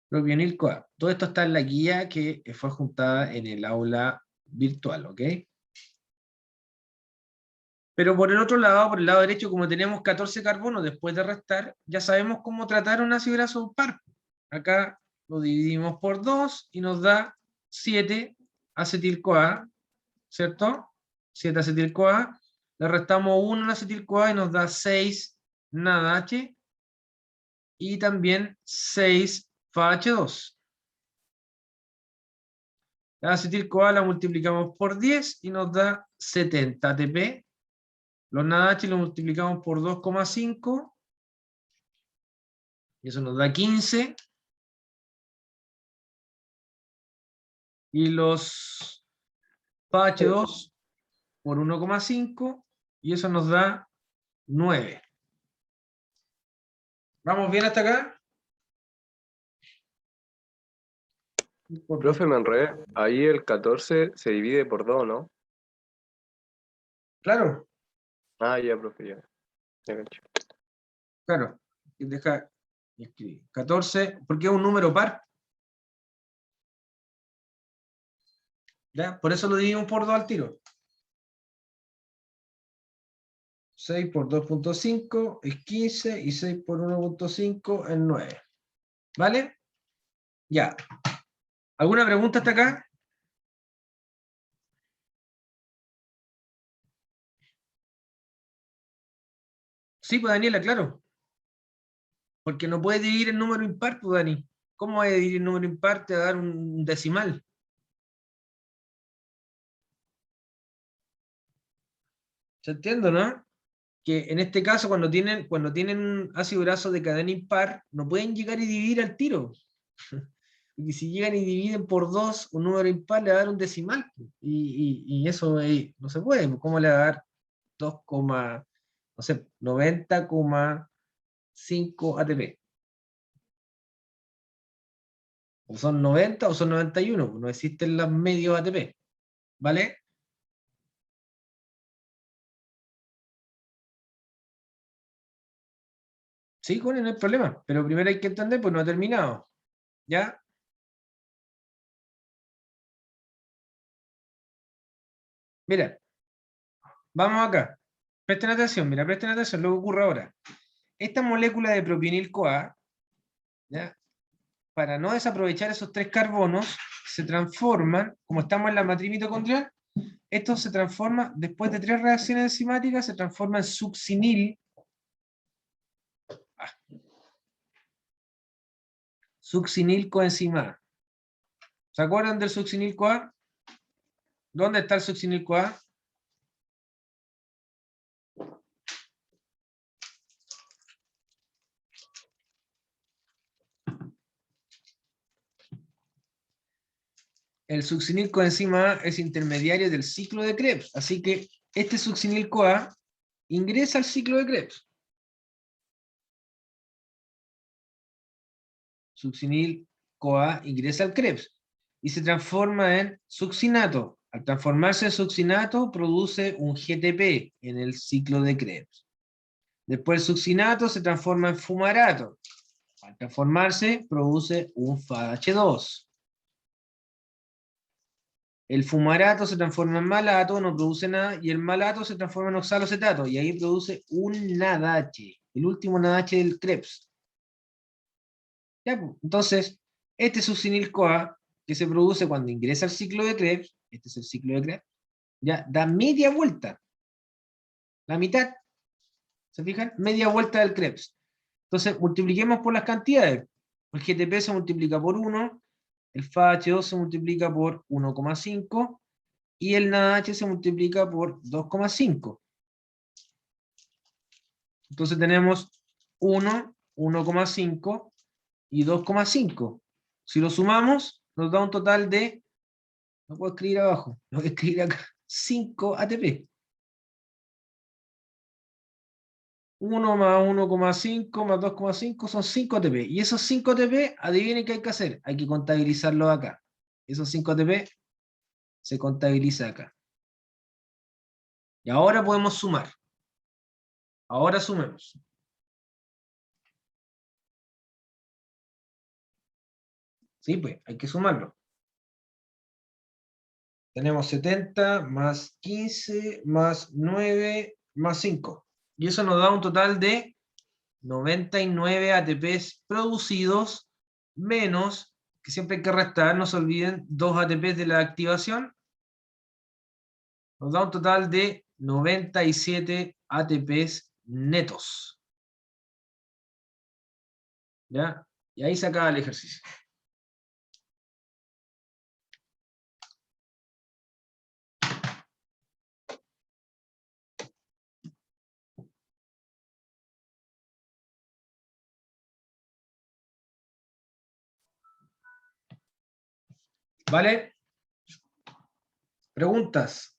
Propionil CoA. Todo esto está en la guía que fue juntada en el aula virtual, ¿ok? Pero por el otro lado, por el lado derecho, como tenemos 14 carbonos después de restar, ya sabemos cómo tratar un ácido graso par. Acá lo dividimos por 2 y nos da 7 acetil-CoA, ¿cierto? 7 acetil-CoA. Le restamos 1 al acetil-CoA y nos da 6 NADH y también 6 FH2. La acetil-CoA la multiplicamos por 10 y nos da 70 ATP. Los NADH lo multiplicamos por 2,5 y eso nos da 15. Y los PH2 por 1,5 y eso nos da 9. ¿Vamos bien hasta acá? Profe, me enredé. Ahí el 14 se divide por 2, ¿no? Claro, Ah, ya, profe, ya. Ya cacho. claro. Deja escribir. 14, porque es un número par. ¿Ya? Por eso lo dividimos por 2 al tiro. 6 por 2,5 es 15 y 6 por 1,5 es 9. ¿Vale? Ya. ¿Alguna pregunta hasta acá? Sí, pues Daniela, claro. Porque no puedes dividir el número impar, pues Dani. ¿Cómo vas a dividir el número impar? Te va a dar un decimal. ¿Se entiende, no? Que en este caso, cuando tienen ácido graso de cadena impar, no pueden llegar y dividir al tiro. Y si llegan y dividen por 2, un número impar le va a dar un decimal. Y eso no se puede. ¿Cómo le va a dar 2, no sé, 90,5 ATP? O son 90 o son 91. No existen los medios ATP. ¿Vale? Sí, Connie, no hay problema. Pero primero hay que entender, pues no ha terminado. ¿Ya? Mira, vamos acá. Presten atención, mira, presten atención lo que ocurre ahora. Esta molécula de propionil-CoA, ¿ya? Para no desaprovechar esos 3 carbonos, se transforman, como estamos en la matriz mitocondrial, esto se transforma, después de 3 reacciones enzimáticas, se transforma en succinil, succinil coenzima. ¿Se acuerdan del succinil-CoA? ¿Dónde está el succinil-CoA? El succinil coenzima A es intermediario del ciclo de Krebs, así que este succinil-CoA ingresa al ciclo de Krebs. Succinil-CoA ingresa al Krebs y se transforma en succinato. Al transformarse en succinato produce un GTP en el ciclo de Krebs. Después el succinato se transforma en fumarato. Al transformarse produce un FADH2. El fumarato se transforma en malato, no produce nada, y el malato se transforma en oxalocetato, y ahí produce un NADH, el último NADH del Krebs. ¿Ya? Entonces, este succinil-CoA, que se produce cuando ingresa al ciclo de Krebs, este es el ciclo de Krebs, ya da media vuelta, la mitad, ¿se fijan? Media vuelta del Krebs. Entonces, multipliquemos por las cantidades. El GTP se multiplica por 1, el FAH2 se multiplica por 1,5, y el NADH se multiplica por 2,5. Entonces tenemos 1, 1,5 y 2,5. Si lo sumamos, nos da un total de, no puedo escribir abajo, lo voy a escribir acá, 5 ATP. 1 más 1,5 más 2,5 son 5 ATP. Y esos 5 ATP, adivinen qué hay que hacer. Hay que contabilizarlos acá. Esos 5 ATP se contabiliza acá. Y ahora podemos sumar. Ahora sumemos. Sí, pues, hay que sumarlo. Tenemos 70 más 15 más 9 más 5. Y eso nos da un total de 99 ATPs producidos menos, que siempre hay que restar, no se olviden, 2 ATPs de la activación. Nos da un total de 97 ATPs netos. ¿Ya? Y ahí se acaba el ejercicio. ¿Vale? ¿Preguntas?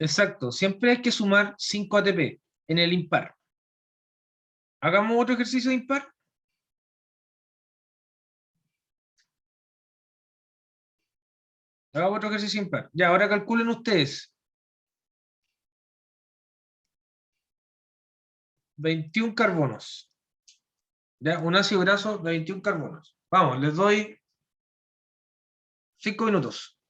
Exacto, siempre hay que sumar 5 ATP en el impar. Hagamos otro ejercicio de impar. Hagamos otro ejercicio impar. Ya, ahora calculen ustedes. 21 carbonos. Ya, un ácido graso de 21 carbonos. Vamos, les doy 5 minutos.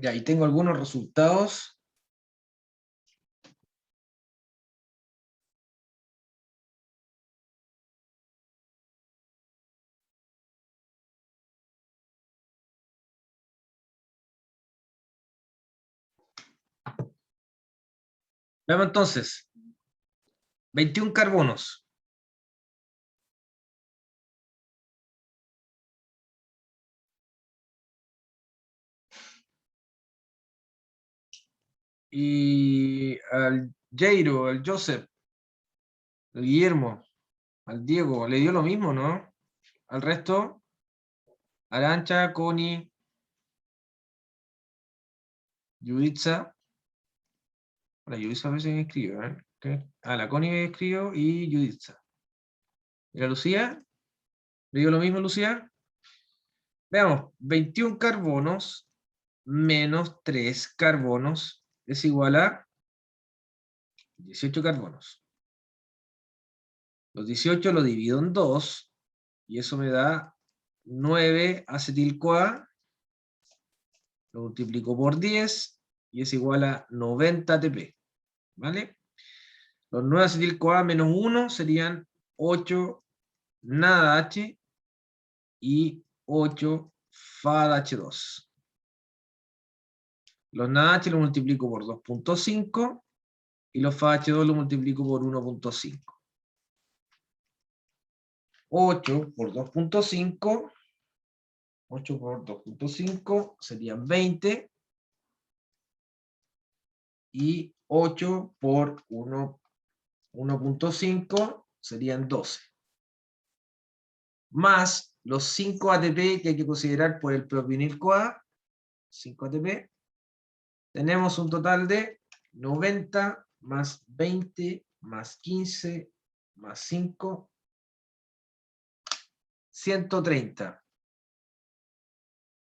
Ya, ahí tengo algunos resultados. Veamos entonces. 21 carbonos. Y al Jairo, al Joseph, al Guillermo, al Diego, le dio lo mismo, ¿no? Al resto, Arancha, Connie, Yuditza. La Yuditza a veces escribe, ¿eh? ¿Qué? Ah, la Connie escribió y Yuditza. ¿Y la Lucía? ¿Le dio lo mismo, Lucía? Veamos, 21 carbonos menos 3 carbonos es igual a 18 carbonos. Los 18 lo divido en 2 y eso me da 9 acetil-CoA. Lo multiplico por 10 y es igual a 90 ATP. ¿Vale? Los 9 acetil-CoA menos 1 serían 8 NADH y 8 FADH2. Los NADH lo multiplico por 2.5 y los FADH2 lo multiplico por 1.5. 8 por 2.5, 8 por 2.5 serían 20, y 8 por 1.5 serían 12. Más los 5 ATP que hay que considerar por el propionil-CoA, 5 ATP, tenemos un total de 90 más 20 más 15 más 5, 130.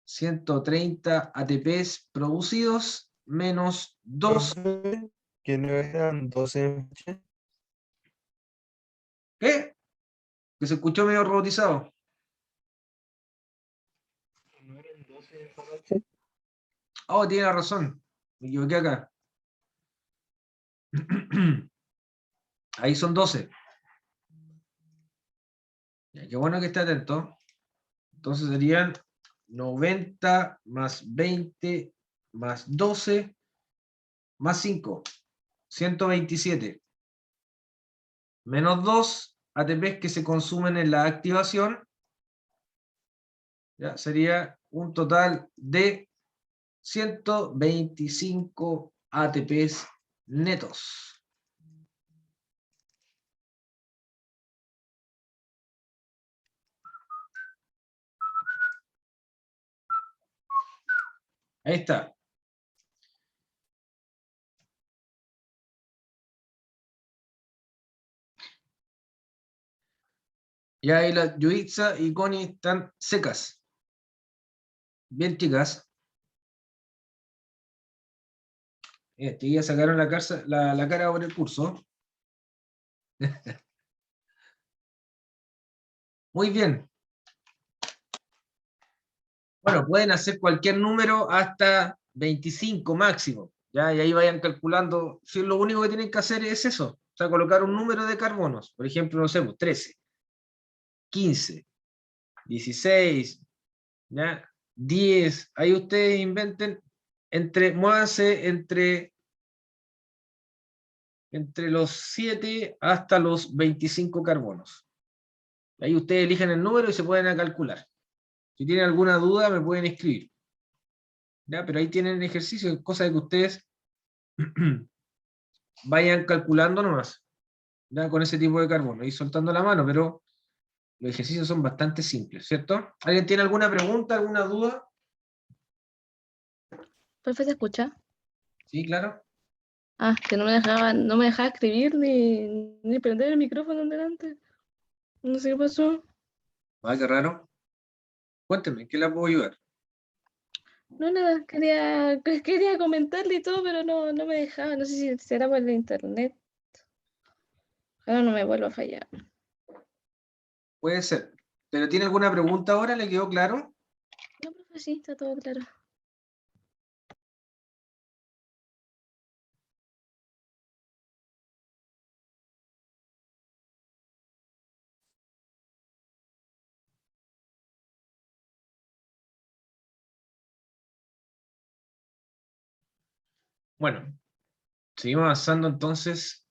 130 ATPs producidos menos 2. Profe, que no eran 12. ¿Qué? Que se escuchó medio robotizado. ¿No eran 12 esta noche? Oh, tiene razón. Me equivoqué acá. Ahí son 12. Ya, qué bueno que esté atento. Entonces serían 90 más 20 más 12 más 5. 127. Menos 2 ATPs que se consumen en la activación. Ya, sería un total de 125 ATPs netos. Ahí está. Y ahí la Yuditza y Connie están secas. Bien chicas. Ya sacaron la cara por el curso. Muy bien. Bueno, pueden hacer cualquier número hasta 25 máximo. ¿Ya? Y ahí vayan calculando. Si lo único que tienen que hacer es eso. O sea, colocar un número de carbonos. Por ejemplo, no sé, 13, 15, 16, ¿ya? 10. Ahí ustedes inventen, muévanse entre los 7 hasta los 25 carbonos. Ahí ustedes eligen el número y se pueden calcular. Si tienen alguna duda, me pueden escribir. ¿Ya? Pero ahí tienen el ejercicio, cosa de que ustedes vayan calculando nomás, ¿ya? Con ese tipo de carbono, y soltando la mano, pero los ejercicios son bastante simples, ¿cierto? ¿Alguien tiene alguna pregunta, alguna duda? Profe, ¿se escucha? Sí, claro. Ah, que no me dejaba escribir ni prender el micrófono en delante. No sé qué pasó. Ah, qué raro. Cuéntenme, ¿qué la puedo ayudar? No, nada, quería comentarle y todo, pero no me dejaba. No sé si será por el internet. Ahora no me vuelvo a fallar. Puede ser. ¿Pero tiene alguna pregunta ahora? ¿Le quedó claro? No, profe, sí, está todo claro. Bueno, seguimos avanzando entonces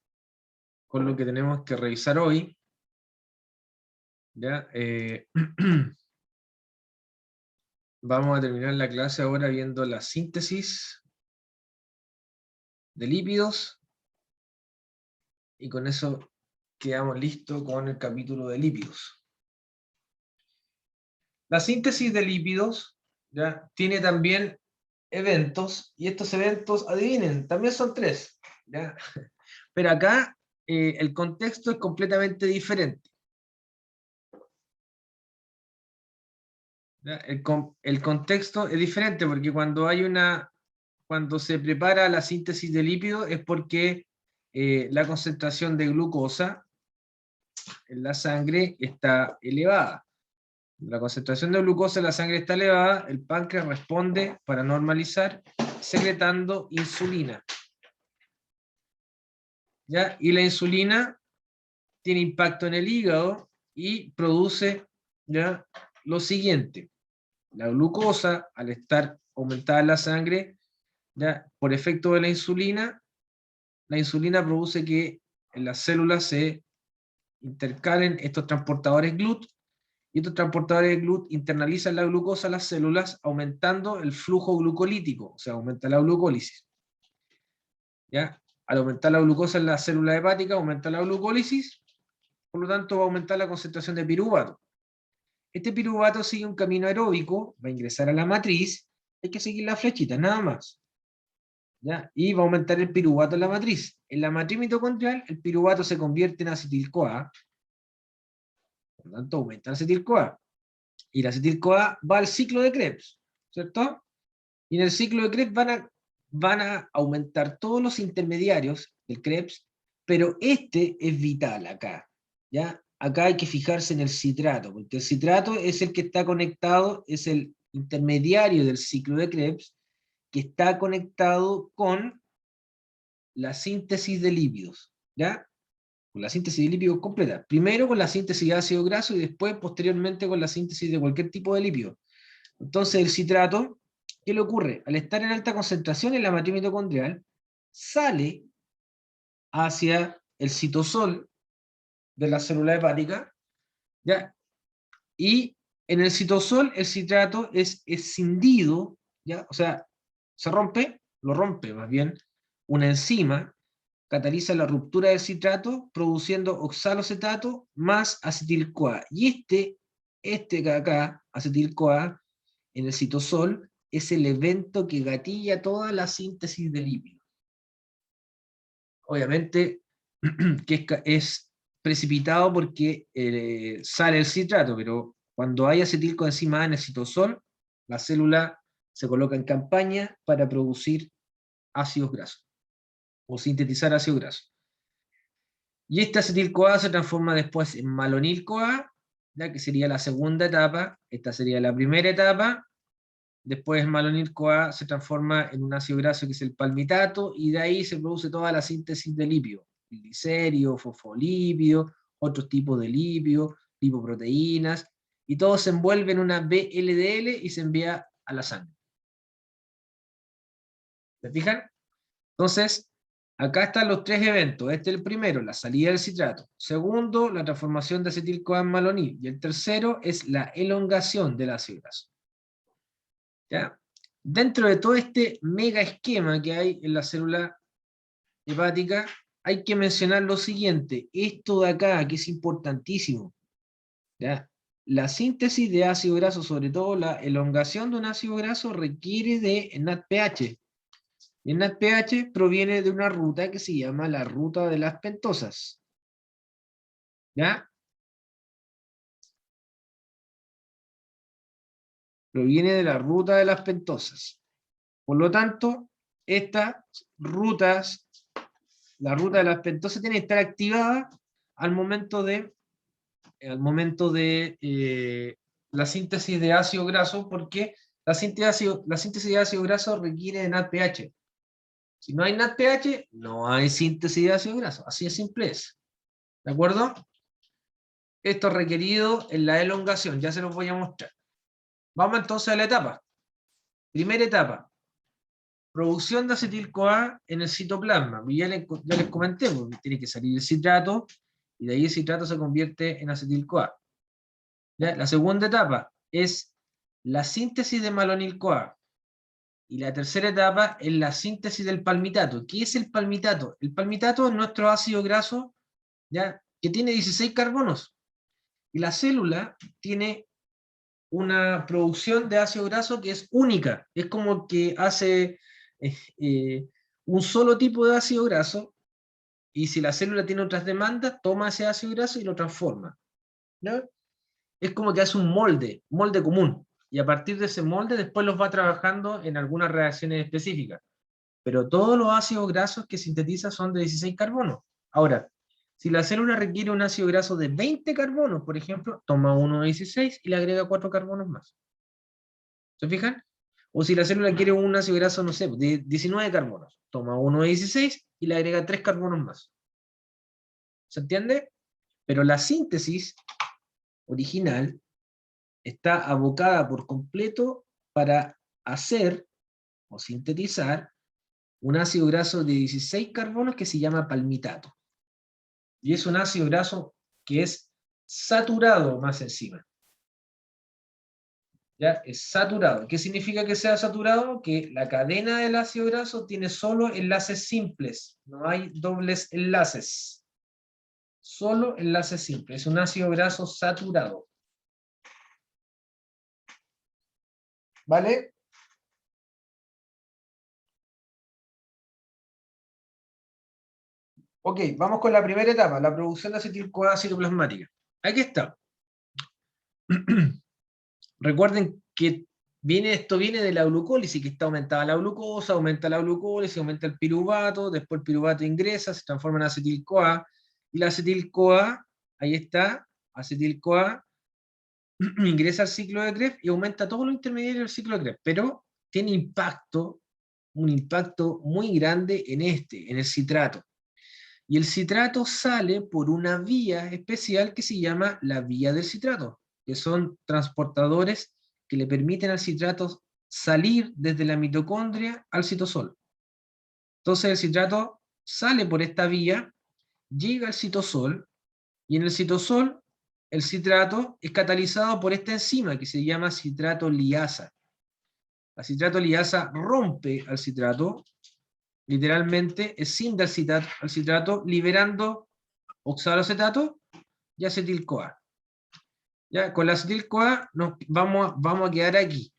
con lo que tenemos que revisar hoy. ¿Ya? Vamos a terminar la clase ahora viendo la síntesis de lípidos, y con eso quedamos listos con el capítulo de lípidos. La síntesis de lípidos, ¿ya?, tiene también eventos, y estos eventos, adivinen, también son 3, ¿ya? Pero acá el contexto es completamente diferente. ¿Ya? El contexto es diferente porque cuando se prepara la síntesis de lípidos es porque la concentración de glucosa en la sangre está elevada. La concentración de glucosa en la sangre está elevada, el páncreas responde para normalizar, secretando insulina. ¿Ya? Y la insulina tiene impacto en el hígado y produce, ¿ya?, lo siguiente. La glucosa, al estar aumentada en la sangre, ¿ya?, por efecto de la insulina produce que en las células se intercalen estos transportadores GLUT, y estos transportadores GLUT internalizan la glucosa a las células, aumentando el flujo glucolítico, o sea, aumenta la glucólisis. ¿Ya? Al aumentar la glucosa en la célula hepática, aumenta la glucólisis, por lo tanto va a aumentar la concentración de piruvato. Este piruvato sigue un camino aeróbico, va a ingresar a la matriz, hay que seguir la flechita, nada más. ¿Ya? Y va a aumentar el piruvato en la matriz. En la matriz mitocondrial, el piruvato se convierte en acetil-CoA, por lo tanto aumenta el acetil-CoA. Y el acetil-CoA va al ciclo de Krebs, ¿cierto? Y en el ciclo de Krebs van a aumentar todos los intermediarios del Krebs, pero este es vital acá, ¿ya? Acá hay que fijarse en el citrato, porque el citrato es el que está conectado, es el intermediario del ciclo de Krebs, que está conectado con la síntesis de lípidos, ¿ya? Con la síntesis de lípidos completa. Primero con la síntesis de ácido graso y después, posteriormente, con la síntesis de cualquier tipo de lípido. Entonces el citrato, ¿qué le ocurre? Al estar en alta concentración en la matriz mitocondrial, sale hacia el citosol de la célula hepática, ¿ya? Y en el citosol el citrato es escindido, ¿ya? O sea, lo rompe más bien, una enzima, cataliza la ruptura del citrato, produciendo oxalocetato más acetil-CoA. Y este de acá, acetil-CoA, en el citosol, es el evento que gatilla toda la síntesis de lípidos. Obviamente, que es precipitado porque sale el citrato, pero cuando hay acetilcoenzima A en el citosol, la célula se coloca en campaña para producir ácidos grasos, o sintetizar ácido graso. Y este acetil-CoA se transforma después en malonil-CoA, ¿ya?, que sería la segunda etapa, esta sería la primera etapa. Después el malonil-CoA se transforma en un ácido graso que es el palmitato, y de ahí se produce toda la síntesis de lípidos, glicerio, fosfolípido, otros tipos de lípidos, lipoproteínas, y todo se envuelve en una VLDL y se envía a la sangre. ¿Se fijan? Entonces, acá están los 3 eventos. Este es el primero, la salida del citrato. Segundo, la transformación de acetil-CoA en malonil. Y el tercero es la elongación del ácido graso. ¿Ya? Dentro de todo este mega esquema que hay en la célula hepática, hay que mencionar lo siguiente, esto de acá, que es importantísimo, ¿ya? La síntesis de ácido graso, sobre todo la elongación de un ácido graso, requiere de NADPH. Y el NADPH proviene de una ruta que se llama la ruta de las pentosas, ¿ya? Proviene de la ruta de las pentosas. Por lo tanto, estas rutas, la ruta de las pentosas tiene que estar activada al momento de la síntesis de ácido graso, porque la síntesis de ácido graso requiere de NADPH. Si no hay NADPH, no hay síntesis de ácido graso. Así de simple es. ¿De acuerdo? Esto es requerido en la elongación, ya se los voy a mostrar. Vamos entonces a la etapa. Primera etapa. producción de acetil-CoA en el citoplasma. Ya les comenté, porque tiene que salir el citrato, y de ahí el citrato se convierte en acetil-CoA. ¿Ya? La segunda etapa es la síntesis de malonil-CoA. Y la tercera etapa es la síntesis del palmitato. ¿Qué es el palmitato? El palmitato es nuestro ácido graso, ¿ya?, que tiene 16 carbonos. Y la célula tiene una producción de ácido graso que es única. Es como que hace un solo tipo de ácido graso, y si la célula tiene otras demandas, toma ese ácido graso y lo transforma, ¿no? Es como que hace un molde común, y a partir de ese molde después los va trabajando en algunas reacciones específicas. Pero todos los ácidos grasos que sintetiza son de 16 carbonos. Ahora, si la célula requiere un ácido graso de 20 carbonos, por ejemplo, toma uno de 16 y le agrega 4 carbonos más. ¿Se fijan? O si la célula quiere un ácido graso, no sé, de 19 carbonos, toma uno de 16 y le agrega 3 carbonos más. ¿Se entiende? Pero la síntesis original está abocada por completo para hacer o sintetizar un ácido graso de 16 carbonos que se llama palmitato. Y es un ácido graso que es saturado más encima. ¿Ya? Es saturado. ¿Qué significa que sea saturado? Que la cadena del ácido graso tiene solo enlaces simples, no hay dobles enlaces. Solo enlaces simples. Es un ácido graso saturado. ¿Vale? Ok, vamos con la primera etapa, la producción de acetil-CoA citoplasmática. Aquí está. Recuerden que esto viene de la glucólisis, que está aumentada la glucosa, aumenta la glucólisis, aumenta el piruvato, después el piruvato ingresa, se transforma en acetil-CoA, y la acetil-CoA, ahí está, acetil-CoA, ingresa al ciclo de Krebs y aumenta todos los intermediarios del ciclo de Krebs, pero tiene un impacto muy grande en el citrato. Y el citrato sale por una vía especial que se llama la vía del citrato, que son transportadores que le permiten al citrato salir desde la mitocondria al citosol. Entonces el citrato sale por esta vía, llega al citosol, y en el citosol el citrato es catalizado por esta enzima que se llama citrato liasa. La citrato liasa rompe al citrato, literalmente escinde al citrato, liberando oxaloacetato y acetil-CoA. Ya, con la acetil-CoA vamos a quedar aquí.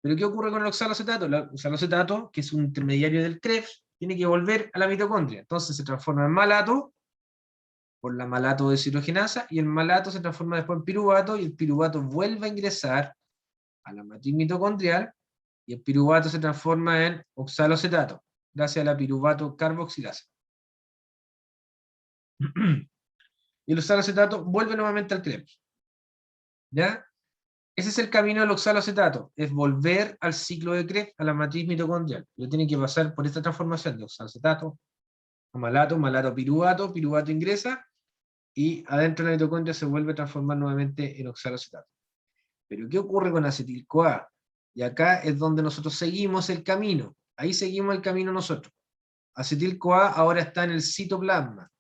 Pero ¿qué ocurre con el oxaloacetato? El oxaloacetato, que es un intermediario del Krebs, tiene que volver a la mitocondria. Entonces se transforma en malato, por la malato deshidrogenasa, y el malato se transforma después en piruvato, y el piruvato vuelve a ingresar a la matriz mitocondrial, y el piruvato se transforma en oxaloacetato, gracias a la piruvato carboxilasa. Y el oxaloacetato vuelve nuevamente al Krebs. ¿Ya? Ese es el camino del oxaloacetato, es volver al ciclo de Krebs, a la matriz mitocondrial. Lo tiene que pasar por esta transformación de oxaloacetato a malato, malato a piruvato, piruvato ingresa, y adentro de la mitocondria se vuelve a transformar nuevamente en oxaloacetato. Pero ¿qué ocurre con acetil-CoA? Y acá es donde nosotros seguimos el camino. Ahí seguimos el camino nosotros. Acetil-CoA ahora está en el citoplasma.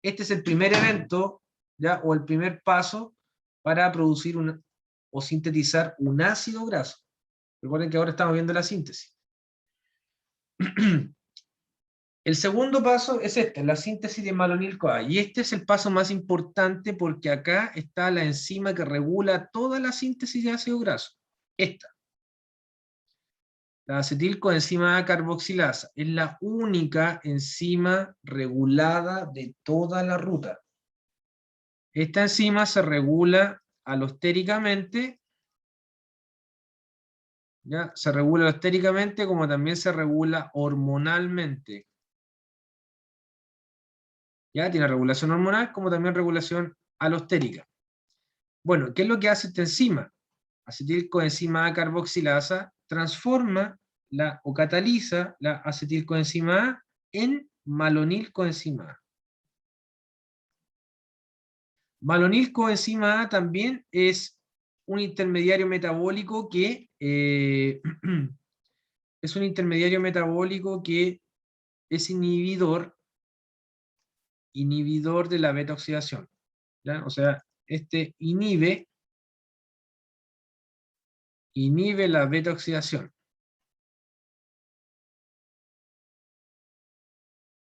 Este es el primer evento, ¿ya?, o el primer paso para producir o sintetizar un ácido graso. Recuerden que ahora estamos viendo la síntesis. El segundo paso es la síntesis de malonil-CoA, y este es el paso más importante porque acá está la enzima que regula toda la síntesis de ácido graso. Esta. La acetilcoenzima A carboxilasa es la única enzima regulada de toda la ruta. Esta enzima se regula alostéricamente, ¿ya? Se regula alostéricamente como también se regula hormonalmente. ¿Ya? Tiene regulación hormonal como también regulación alostérica. Bueno, ¿qué es lo que hace esta enzima? Acetilcoenzima A carboxilasa transforma o cataliza la acetilcoenzima A en malonilcoenzima A. Malonilcoenzima A también es un intermediario metabólico que es un intermediario metabólico que es inhibidor de la beta oxidación, ¿ya? O sea, este inhibe la beta oxidación,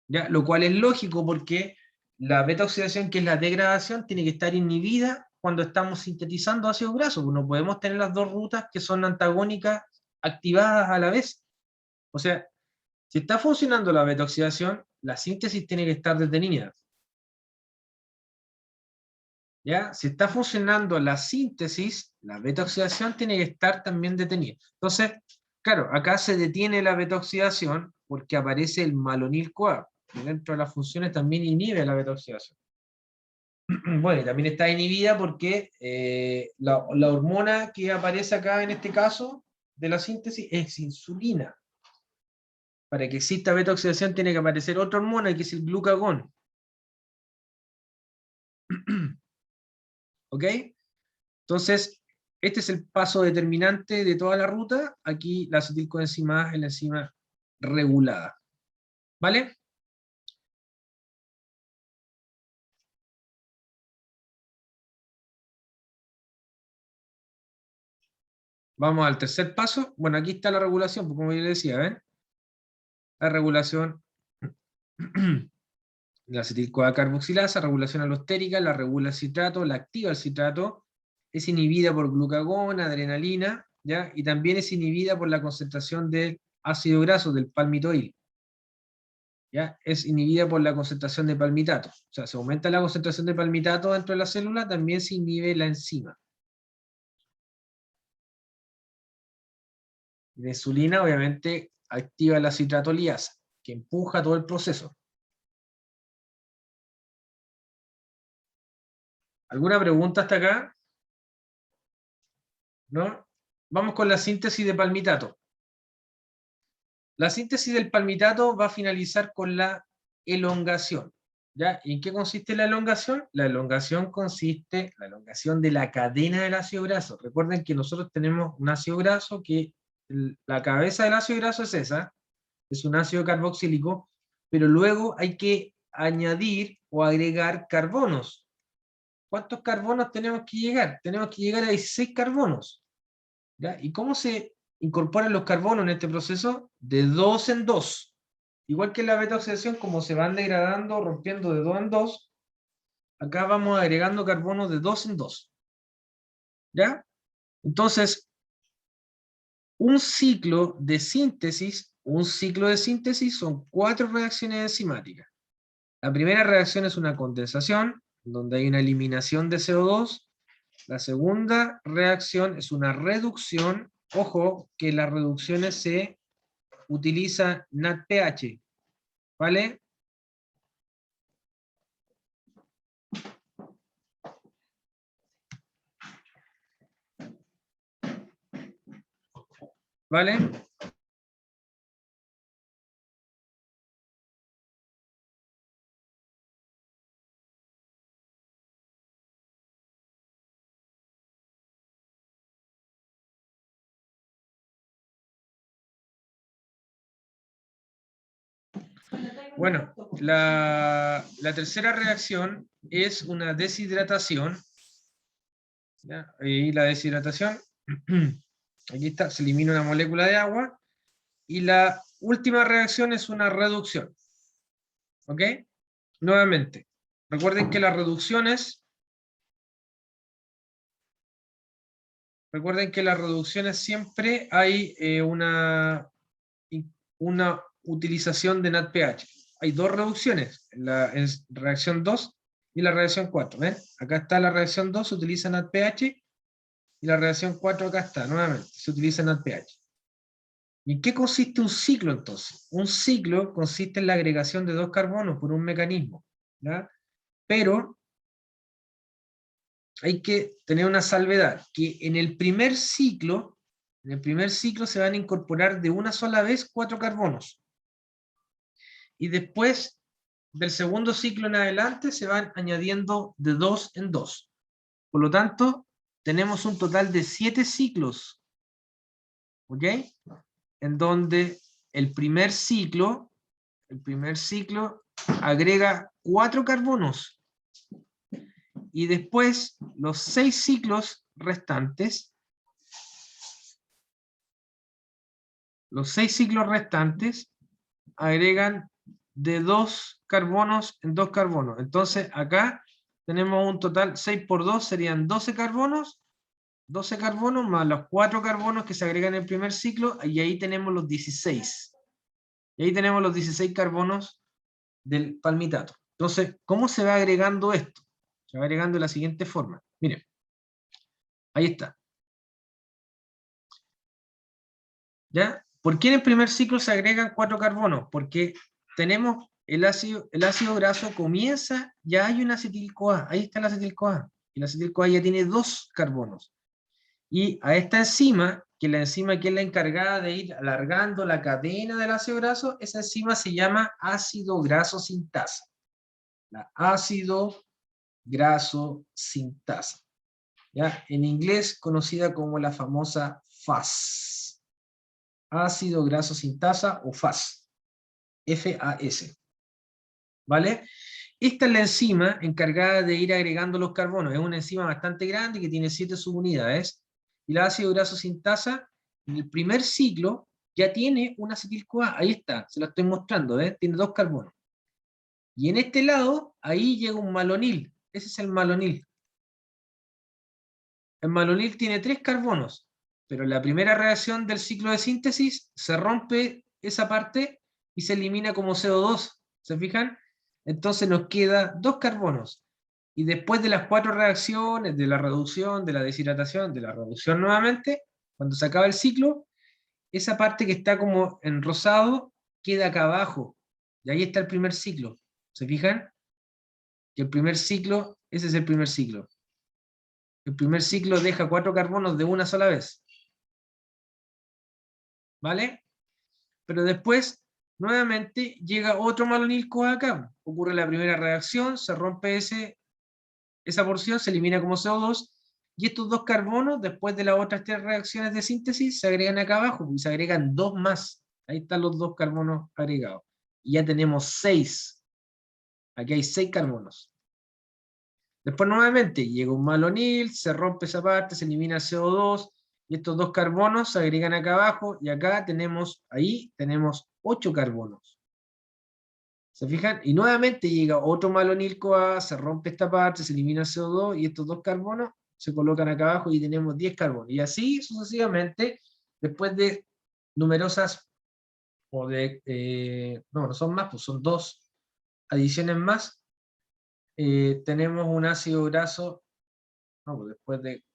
¿ya? Lo cual es lógico porque la beta oxidación, que es la degradación, tiene que estar inhibida cuando estamos sintetizando ácidos grasos, pues no podemos tener las dos rutas que son antagónicas activadas a la vez. O sea, si está funcionando la beta oxidación, la síntesis tiene que estar detenida. ¿Ya? Si está funcionando la síntesis, la beta oxidación tiene que estar también detenida. Entonces, claro, acá se detiene la beta oxidación porque aparece el malonil-CoA, que dentro de las funciones también inhibe la beta oxidación. Bueno, y también está inhibida porque la hormona que aparece acá en este caso de la síntesis es insulina. Para que exista beta oxidación tiene que aparecer otra hormona que es el glucagón. ¿Ok? Entonces, este es el paso determinante de toda la ruta. Aquí la acetilcoenzima A es la enzima regulada. ¿Vale? Vamos al tercer paso. Bueno, aquí está la regulación, como yo les decía, ¿ven? La regulación la acetil-CoA carboxilasa, regulación alostérica, la regula el citrato, la activa el citrato, es inhibida por glucagón, adrenalina, ¿ya? Y también es inhibida por la concentración del ácido graso, del palmitoil. ¿Ya? Es inhibida por la concentración de palmitato. O sea, se aumenta la concentración de palmitato dentro de la célula, también se inhibe la enzima. La insulina, obviamente, activa la citratoliasa, que empuja todo el proceso. ¿Alguna pregunta hasta acá? ¿No? Vamos con la síntesis de palmitato. La síntesis del palmitato va a finalizar con la elongación. ¿Ya? ¿Y en qué consiste la elongación? La elongación consiste en la elongación de la cadena del ácido graso. Recuerden que nosotros tenemos un ácido graso que la cabeza del ácido graso es esa, es un ácido carboxílico, pero luego hay que añadir o agregar carbonos. ¿Cuántos carbonos tenemos que llegar? Tenemos que llegar a 16 carbonos. ¿Ya? ¿Y cómo se incorporan los carbonos en este proceso? De 2 en 2. Igual que en la beta oxidación, como se van degradando, rompiendo de 2 en 2, acá vamos agregando carbonos de 2 en 2. ¿Ya? Entonces, un ciclo de síntesis son 4 reacciones enzimáticas. La primera reacción es una condensación, donde hay una eliminación de CO2. La segunda reacción es una reducción. Ojo, que las reducciones se utilizan NADPH, ¿vale? ¿Vale? Bueno, la tercera reacción es una deshidratación. ¿Ya? Y la deshidratación, aquí está, se elimina una molécula de agua. Y la última reacción es una reducción. ¿Ok? Nuevamente, recuerden que las reducciones siempre hay una utilización de NADPH. Hay dos reducciones, en reacción 2 y la reacción 4. ¿Ven? Acá está la reacción 2, se utiliza NADPH, y la reacción 4 acá está, nuevamente, se utiliza NADPH. ¿Y en qué consiste un ciclo entonces? Un ciclo consiste en la agregación de 2 carbonos por un mecanismo, ¿ya? Pero hay que tener una salvedad, que en el primer ciclo se van a incorporar de una sola vez 4 carbonos. Y después del segundo ciclo en adelante se van añadiendo de 2 en 2. Por lo tanto, tenemos un total de 7 ciclos. ¿Ok? en donde el primer ciclo agrega 4 carbonos. Y después los 6 ciclos restantes, agregan de 2 carbonos en 2 carbonos. Entonces acá tenemos un total, 6 por 2 serían 12 carbonos más los 4 carbonos que se agregan en el primer ciclo, y ahí tenemos los 16. Y ahí tenemos los 16 carbonos del palmitato. Entonces, ¿cómo se va agregando esto? Se va agregando de la siguiente forma. Miren, ahí está. ¿Ya? ¿Por qué en el primer ciclo se agregan 4 carbonos? Porque tenemos el ácido graso comienza, ya hay una acetil-CoA, ahí está la acetil-CoA, y la acetil-CoA ya tiene 2 carbonos. Y a esta enzima, que la enzima que es la encargada de ir alargando la cadena del ácido graso, esa enzima se llama ácido graso sintasa. La ácido graso sintasa. ¿Ya? En inglés conocida como la famosa FAS. Ácido graso sintasa o FAS. F-A-S. ¿Vale? Esta es la enzima encargada de ir agregando los carbonos. Es una enzima bastante grande que tiene 7 subunidades. Y el ácido graso sintasa, en el primer ciclo, ya tiene una acetil-CoA. Ahí está, se lo estoy mostrando, ¿eh? Tiene 2 carbonos. Y en este lado, ahí llega un malonil. Ese es el malonil. El malonil tiene 3 carbonos, pero en la primera reacción del ciclo de síntesis se rompe esa parte y se elimina como CO2. ¿Se fijan? Entonces nos queda 2 carbonos. Y después de las 4 reacciones, de la reducción, de la deshidratación, de la reducción nuevamente, cuando se acaba el ciclo, esa parte que está como en rosado queda acá abajo. Y ahí está el primer ciclo. ¿Se fijan? Que el primer ciclo, ese es el primer ciclo. El primer ciclo deja 4 carbonos de una sola vez. ¿Vale? Pero después, nuevamente, llega otro malonil-CoA acá. Ocurre la primera reacción, se rompe esa porción, se elimina como CO2, y estos 2 carbonos, después de las otras 3 reacciones de síntesis, se agregan acá abajo, y se agregan 2 más. Ahí están los 2 carbonos agregados. Y ya tenemos 6. Aquí hay 6 carbonos. Después nuevamente llega un malonil, se rompe esa parte, se elimina el CO2, y estos 2 carbonos se agregan acá abajo, y acá tenemos, ahí tenemos 8 carbonos. ¿Se fijan? Y nuevamente llega otro malonil-CoA, se rompe esta parte, se elimina el CO2, y estos 2 carbonos se colocan acá abajo y tenemos 10 carbonos. Y así sucesivamente, después de numerosas, o de, no son más, pues son 2 adiciones más, tenemos un ácido graso, no, pues después de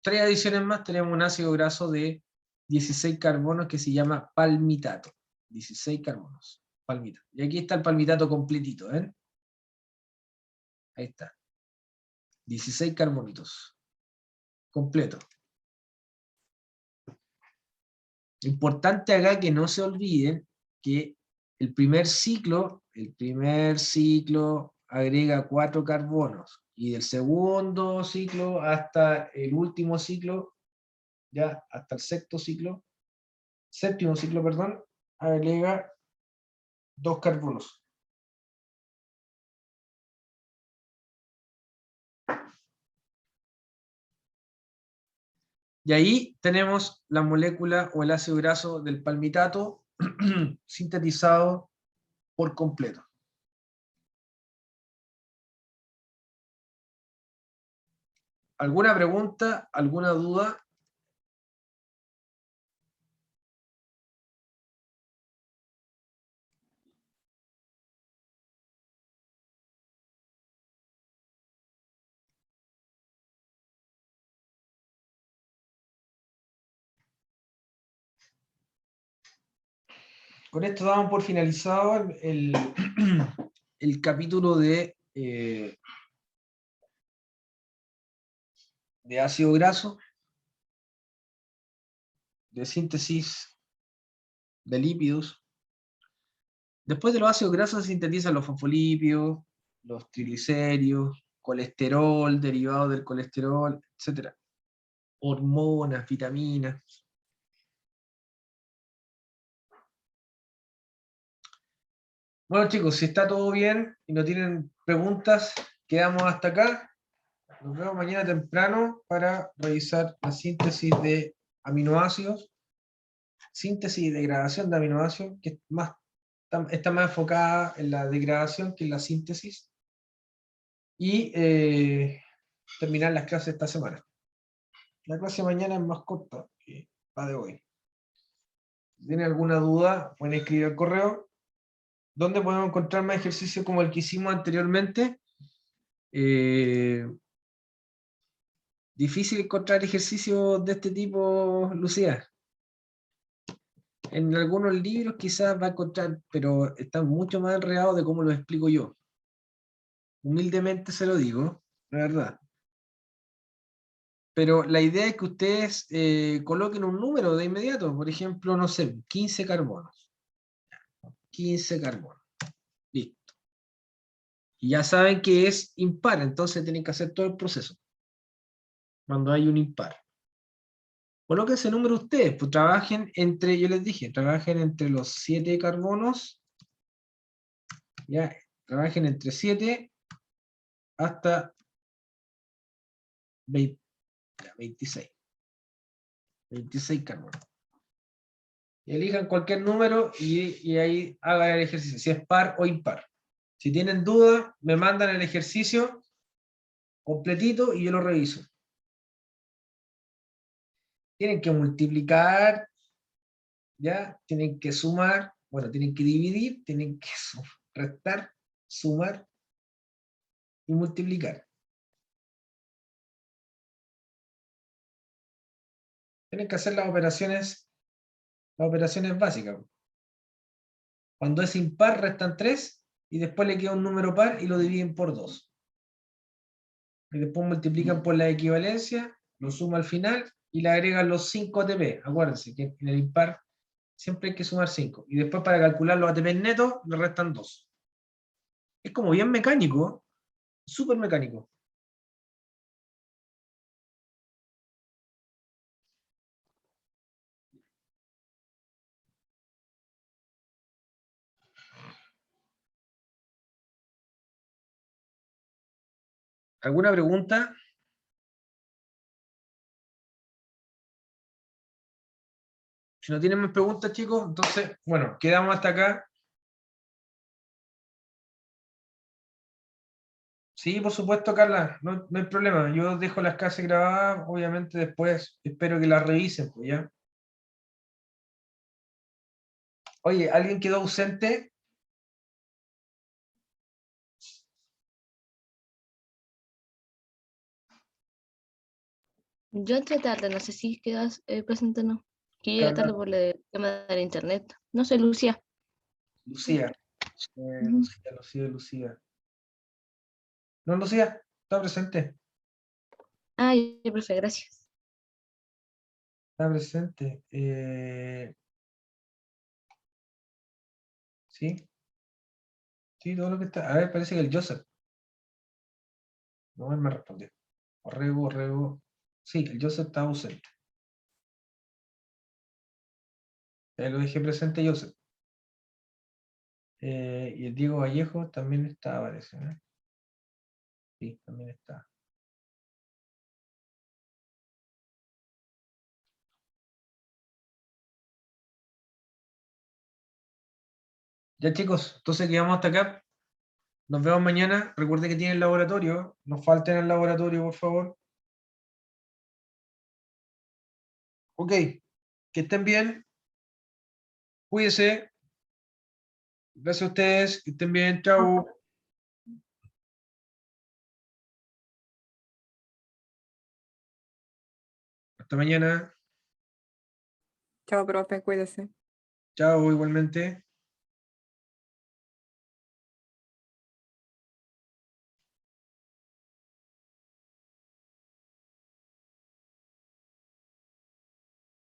3 adiciones más, tenemos un ácido graso de 16 carbonos que se llama palmitato. 16 carbonos, palmitato. Y aquí está el palmitato completito, ¿eh? Ahí está. 16 carbonitos. Completo. Importante acá que no se olviden que el primer ciclo agrega 4 carbonos. Y del segundo ciclo hasta el último ciclo, ya hasta el séptimo ciclo, perdón, agrega 2 carbonos. Y ahí tenemos la molécula o el ácido graso del palmitato sintetizado por completo. ¿Alguna pregunta? ¿Alguna duda? Con esto damos por finalizado el capítulo de ácido graso, de síntesis de lípidos. Después de los ácidos grasos se sintetizan los fosfolípidos, los triglicéridos, colesterol, derivados del colesterol, etc. Hormonas, vitaminas. Bueno, chicos, si está todo bien y no tienen preguntas, quedamos hasta acá. Nos vemos mañana temprano para revisar la síntesis de aminoácidos, síntesis y degradación de aminoácidos, que está más enfocada en la degradación que en la síntesis, y terminar las clases esta semana. La clase de mañana es más corta que la de hoy. Si tienen alguna duda, pueden escribir al correo. ¿Dónde podemos encontrar más ejercicios como el que hicimos anteriormente? Difícil encontrar ejercicios de este tipo, Lucía. En algunos libros quizás va a encontrar, pero están mucho más enredados de cómo lo explico yo. Humildemente se lo digo, la verdad. Pero la idea es que ustedes coloquen un número de inmediato. Por ejemplo, no sé, 15 carbonos. 15 carbonos. Listo. Y ya saben que es impar, entonces tienen que hacer todo el proceso. Cuando hay un impar. Coloquen ese número ustedes, pues trabajen entre, yo les dije, trabajen entre los 7 carbonos, ya, trabajen entre 7 hasta 26. 26 carbonos. Y elijan cualquier número y ahí hagan el ejercicio, si es par o impar. Si tienen duda, me mandan el ejercicio completito y yo lo reviso. Tienen que multiplicar, ¿ya? Tienen que sumar, bueno, tienen que dividir, tienen que restar, sumar y multiplicar. Tienen que hacer las operaciones básicas. Cuando es impar, restan 3 y después le queda un número par y lo dividen por 2. Y después multiplican por la equivalencia, lo suma al final y le agregan los 5 ATP. Acuérdense que en el impar siempre hay que sumar 5. Y después para calcular los ATP netos le restan 2. Es como bien mecánico, súper mecánico. ¿Alguna pregunta? Si no tienen más preguntas, chicos, entonces, bueno, quedamos hasta acá. Sí, por supuesto, Carla, no hay problema. Yo dejo las clases grabadas, obviamente después espero que las revisen, pues ya. Oye, ¿alguien quedó ausente? Yo entré tarde, no sé si quedas presente o no. Que llegué Carla, tarde por el tema del internet. No soy Lucía. Lucía. Ujú. Lucía. No, Lucía, está presente. Ah, ya, profe, gracias. Está presente. Sí, sí, todo lo que está. A ver, parece que el Joseph. No, él me respondió. Orrego. Sí, el Joseph está ausente. Ya lo dejé presente, Joseph. Y el Diego Vallejo también está, parece, ¿no? Sí, también está. Ya, chicos, entonces quedamos hasta acá. Nos vemos mañana. Recuerden que tienen laboratorio. No falten al laboratorio, por favor. Ok, que estén bien. Cuídense. Gracias a ustedes. Que estén bien. Chao. Hasta mañana. Chao, profe, cuídese. Chao, igualmente.